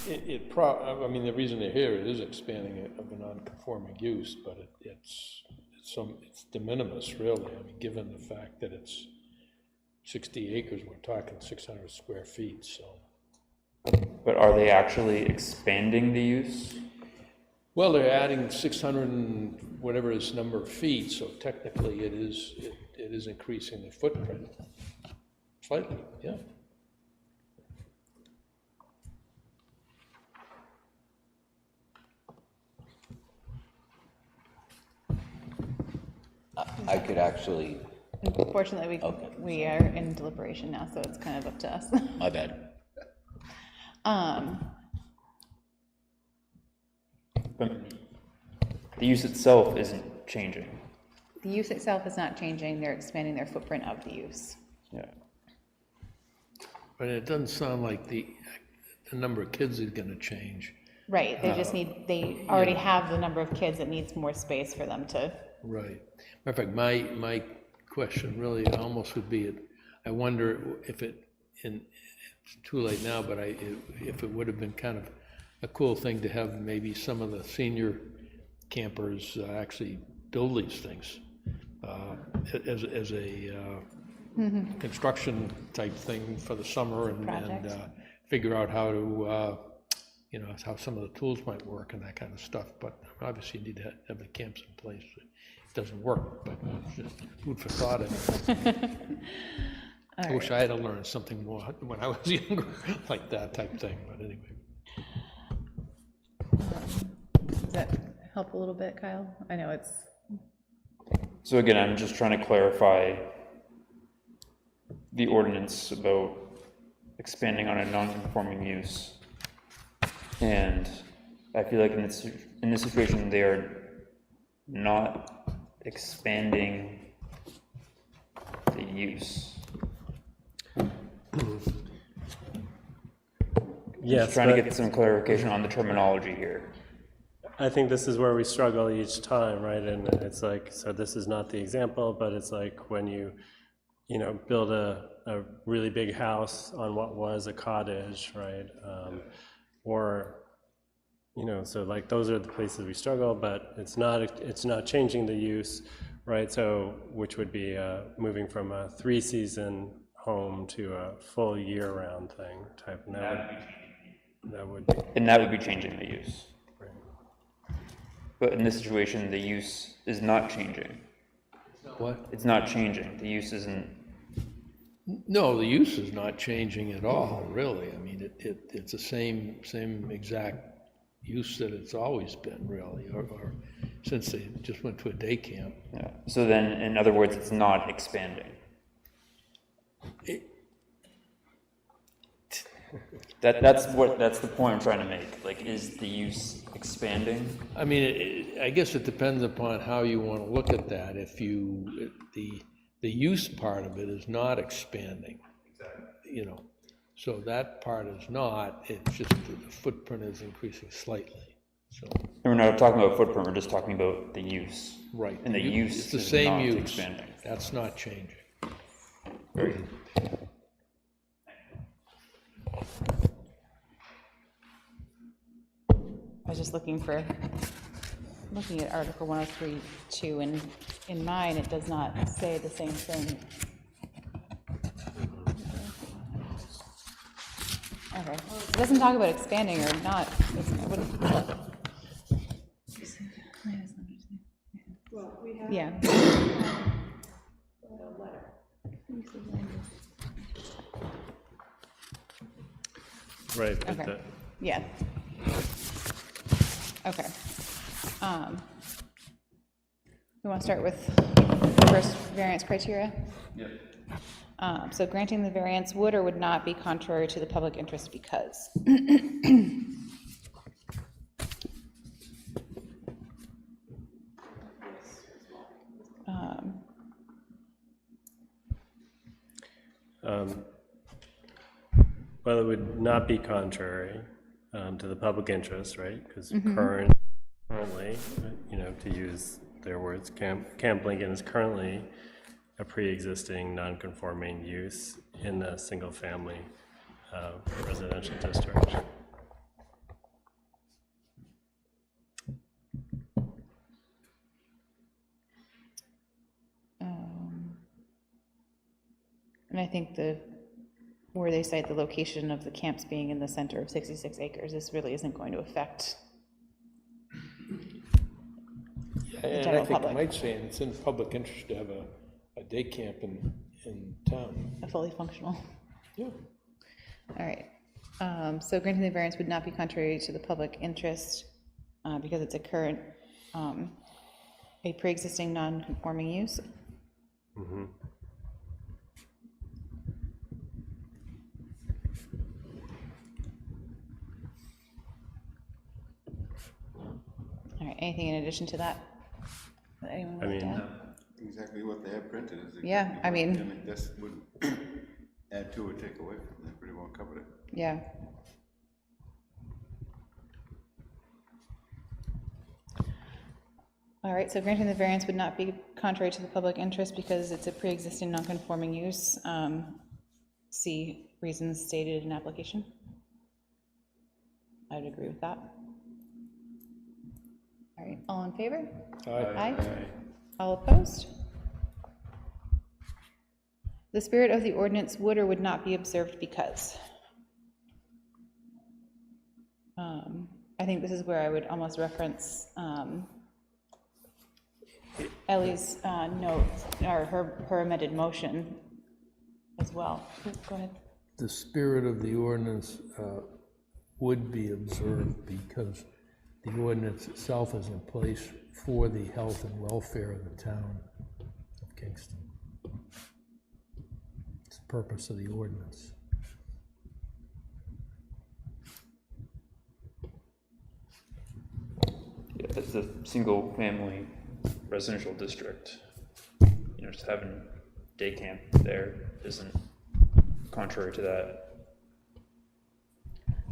I mean, the reason they're here, it is expanding it of a non-conforming use, but it's de minimis, really. I mean, given the fact that it's 60 acres, we're talking 600 square feet, so. But are they actually expanding the use? Well, they're adding 600 and whatever is number of feet, so technically it is increasing the footprint. Slightly, yeah. I could actually, Unfortunately, we are in deliberation now, so it's kind of up to us. my bad. But the use itself isn't changing. The use itself is not changing, they're expanding their footprint of the use. Yeah. But it doesn't sound like the number of kids is gonna change. Right, they already have the number of kids, it needs more space for them to. Right. Matter of fact, my question really almost would be, I wonder if it's too late now, but if it would have been kind of a cool thing to have maybe some of the senior campers actually build these things as a construction type thing for the summer and figure out how to, how some of the tools might work and that kind of stuff. But obviously you need to have the camps in place. It doesn't work, but just food for thought. I wish I had to learn something more when I was younger, like that type thing, but anyway. Does that help a little bit, Kyle? I know it's. So again, I'm just trying to clarify the ordinance about expanding on a non-conforming use. And I feel like in this situation, they are not expanding the use. Yes, just trying to get some clarification on the terminology here. I think this is where we struggle each time, right? And it's like, so this is not the example, but it's like when you build a really big house on what was a cottage, right? So like those are the places we struggle, but it's not changing the use, right? So which would be moving from a 3-season home to a full year-round thing type. And that would be changing the use. But in this situation, the use is not changing. What? It's not changing. The use isn't. No, the use is not changing at all, really. I mean, it's the same exact use that it's always been, really, or since they just went to a day camp. Yeah. So then, in other words, it's not expanding. That's the point I'm trying to make. Like, is the use expanding? I mean, I guess it depends upon how you want to look at that. If the use part of it is not expanding. Exactly. So that part is not, it's just the footprint is increasing slightly, so. And we're not talking about footprint, we're just talking about the use. Right. And the use It's the is same not use. expanding. That's not changing. Very good. I was just looking at Article 103.2, and in mine, it does not say the same thing. Okay, it doesn't talk about expanding or not. Well, we have Yeah. a letter. Right, but Okay. the, Yeah. Okay. We want to start with the first variance criteria? Yep. So granting the variance would or would not be contrary to the public interest because. well, it would not be contrary to the public interest, right? Because Mm-hmm. currently, to use their words, Camp Lincoln is currently a pre-existing non-conforming use in the single-family residential district. And I think where they cite the location of the camps being in the center of 66 acres, this really isn't going to affect And I general think public. it might say it's in public interest to have a day camp in town. a fully functional. Yeah. All right. So granting the variance would not be contrary to the public interest because it's a pre-existing non-conforming use. Mm-hmm. All right, anything in addition to that? That anyone would like to add? Exactly what they have printed is. Yeah, exactly I what- mean- and it just wouldn't add to or take away from, they pretty well covered it. Yeah. All right, so granting the variance would not be contrary to the public interest because it's a pre-existing non-conforming use. See reasons stated in application. I would agree with that. All right, all in favor? Aye. All opposed? The spirit of the ordinance would or would not be observed because. I think this is where I would almost reference Ellie's note, or her amended motion as well. Go ahead. The spirit of the ordinance would be observed because the ordinance itself is in place for the health and welfare of the town of Kingston. It's the purpose of the ordinance. Yeah, it's a single-family residential district. Just having day camp there isn't contrary to that.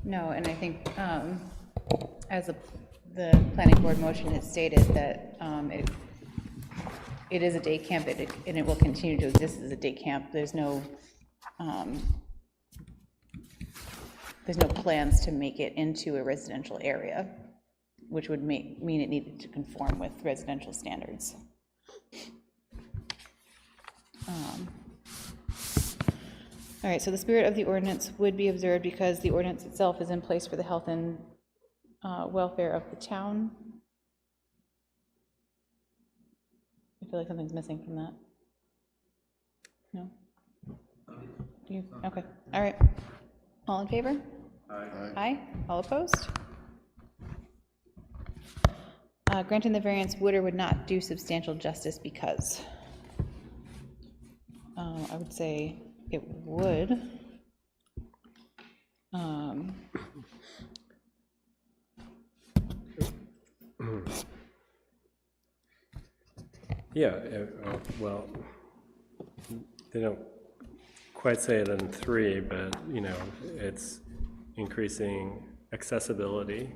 No, and I think as the planning board motion, it stated that it is a day camp and it will continue to exist as a day camp. There's no plans to make it into a residential area, which would mean it needed to conform with residential standards. All right, so the spirit of the ordinance would be observed because the ordinance itself is in place for the health and welfare of the town. I feel like something's missing from that. No? Do you? Okay, all right. All in favor? Aye. Aye. All opposed? Granting the variance would or would not do substantial justice because. I would say it would. Yeah, well, they don't quite say it in 3, but, you know, it's increasing accessibility.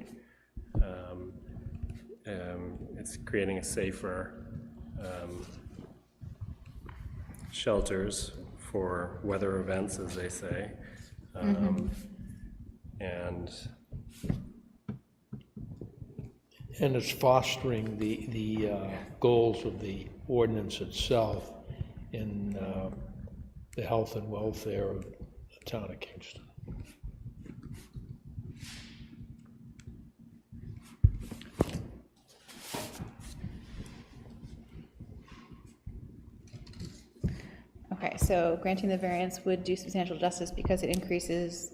It's creating a safer shelters for weather events, as they say. And it's fostering the goals of the ordinance itself in the health and welfare of the town of Kingston. Okay, so granting the variance would do substantial justice because it increases,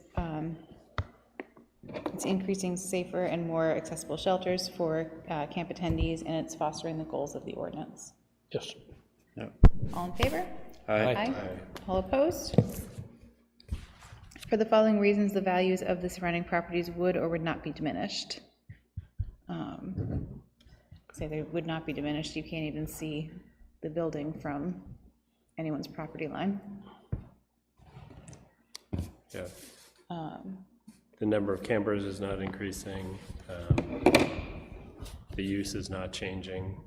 it's increasing safer and more accessible shelters for camp attendees, and it's fostering the goals of the ordinance. Yes. All in favor? Aye. All opposed? For the following reasons, the values of the surrounding properties would or would not be diminished. Say they would not be diminished, you can't even see the building from anyone's property line. yeah. The number of campers is not increasing. The use is not changing.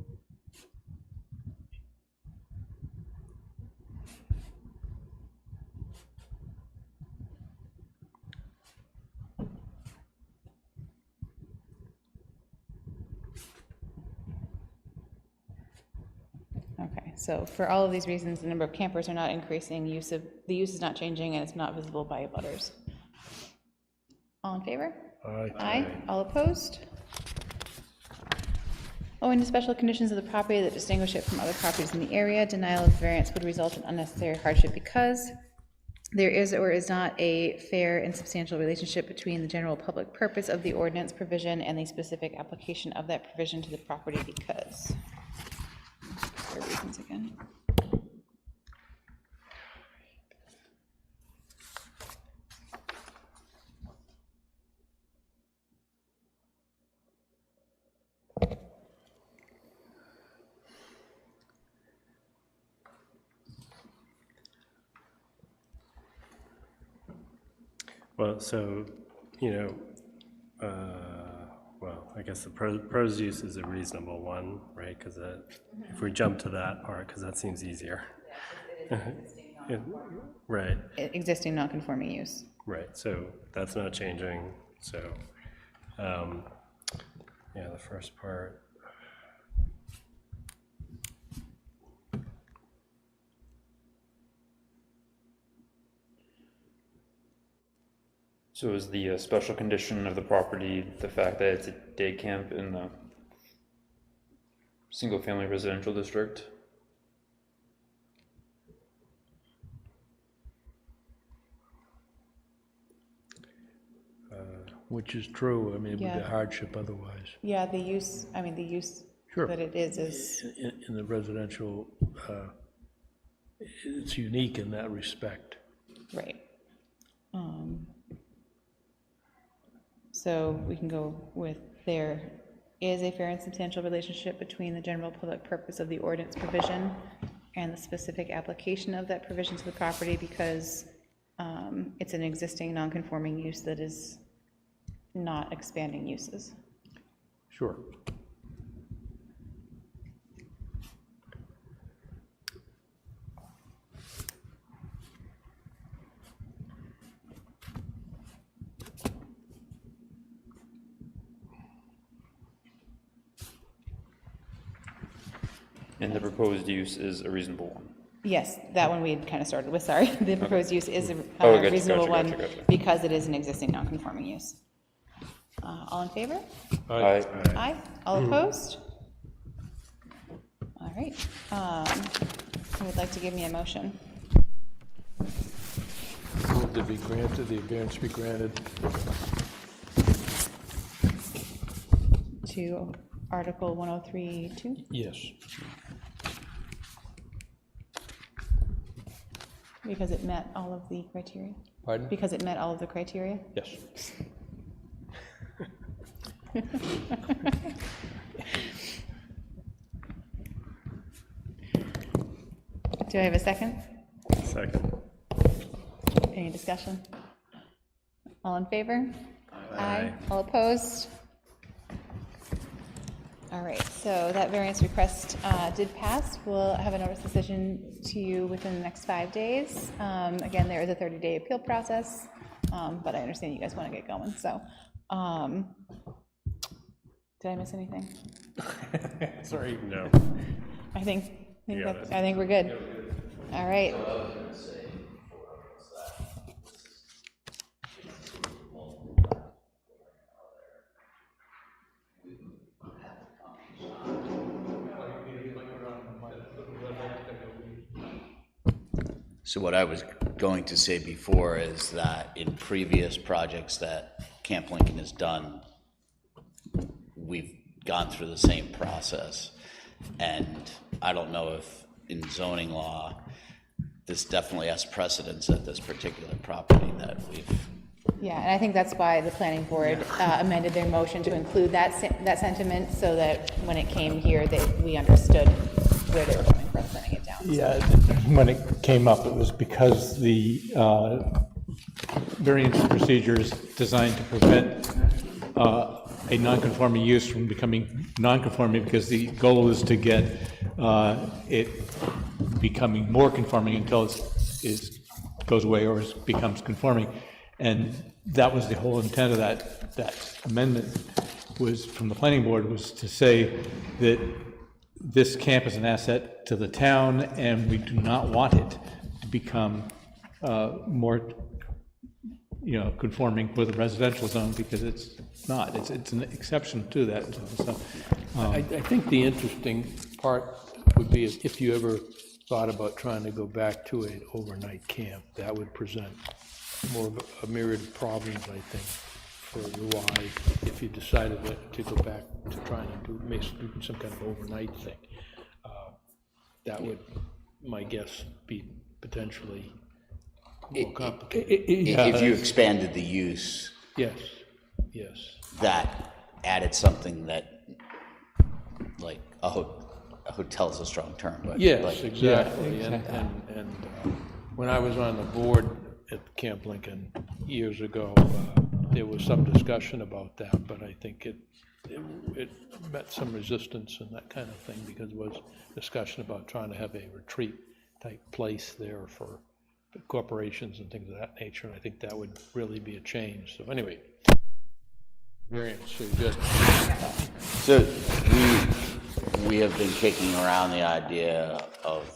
Okay, so for all of these reasons, the number of campers are not increasing, the use is not changing, and it's not visible by abutters. All in favor? Aye. Aye. All opposed? Owing to special conditions of the property that distinguish it from other properties in the area, denial of variance would result in unnecessary hardship because there is or is not a fair and substantial relationship between the general public purpose of the ordinance provision and the specific application of that provision to the property because. What are reasons again? Well, so, you know, well, I guess the pros use is a reasonable one, right? Because if we jump to that part, because that seems easier. Right. Existing non-conforming use. Right, so that's not changing, so, yeah, the first part. So is the special condition of the property the fact that it's a day camp in the single-family residential district? Which is true, I mean, it would be Yeah. a hardship otherwise. Yeah, the use, I mean, the use Sure. that it is, In the residential, it's unique in that respect. right. So we can go with there is a fair and substantial relationship between the general public purpose of the ordinance provision and the specific application of that provision to the property because it's an existing non-conforming use that is not expanding uses. Sure. And the proposed use is a reasonable one? Yes, that one we had kind of started with, sorry. The proposed use is a Oh, gotcha, reasonable gotcha, one gotcha. because it is an existing non-conforming use. All in favor? Aye. Aye. All opposed? All right. Who would like to give me a motion? Move to be granted, the variance be granted. To Article 103-2? Yes. Because it met all of the criteria? Pardon? Because it met all of the criteria? Yes. Do I have a second? Second. Any discussion? All in favor? Aye. All opposed? All right, so that variance request did pass. We'll have a notice decision to you within the next 5 days. Again, there is a 30-day appeal process, but I understand you guys want to get going, so. Did I miss anything? Sorry, no. I think we're good. All right. So what I was going to say before is that in previous projects that Camp Lincoln has done, we've gone through the same process. And I don't know if in zoning law, this definitely has precedence at this particular property that we've. Yeah, and I think that's why the planning board amended their motion to include that sentiment, so that when it came here, that we understood where they were coming from, sending it down. Yeah, when it came up, it was because the variance procedures designed to prevent a non-conforming use from becoming non-conforming, because the goal is to get it becoming more conforming until it goes away or becomes conforming. And that was the whole intent of that amendment, was from the planning board, was to say that this camp is an asset to the town, and we do not want it to become more, conforming with a residential zone, because it's not. It's an exception to that zone. So, I think the interesting part would be if you ever thought about trying to go back to an overnight camp, that would present more of a myriad of problems, I think, for the Y, if you decided to go back to trying to do some kind of overnight thing. That would, my guess, be potentially more complicated. If you expanded the use. Yes. That added something that, like, a hotel is a strong term, but. Yes, exactly. And when I was on the board at Camp Lincoln years ago, there was some discussion about that, but I think it met some resistance and that kind of thing, because there was discussion about trying to have a retreat type place there for corporations and things of that nature, and I think that would really be a change. So anyway, variance suggested. So we have been kicking around the idea of,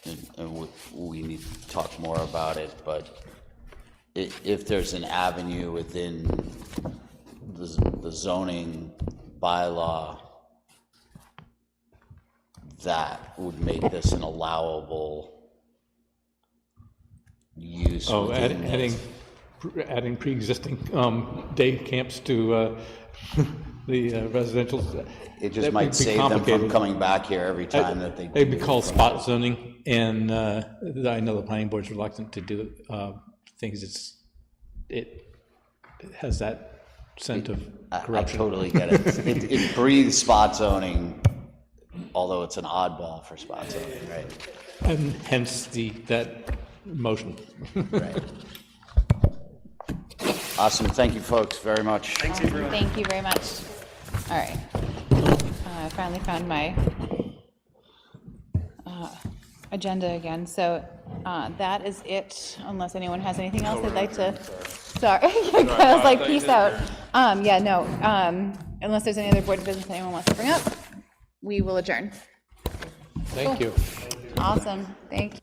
and we need to talk more about it, but if there's an avenue within the zoning bylaw that would make this an allowable use. Adding pre-existing day camps to the residential. It just might save them from coming back here every time that they. It'd be called spot zoning, and I know the planning board's reluctant to do things. It has that scent of corruption. I totally get it. It breathes spot zoning, although it's an oddball for spot zoning, right? And hence that motion. Right. Awesome. Thank you, folks, very much. Thanks, everyone. Thank you very much. All right. I finally found my agenda again. So that is it, unless anyone has anything else they'd like to. Sorry. I was like, peace out. Unless there's any other board business anyone wants to bring up, we will adjourn. Thank you. Awesome. Thank you.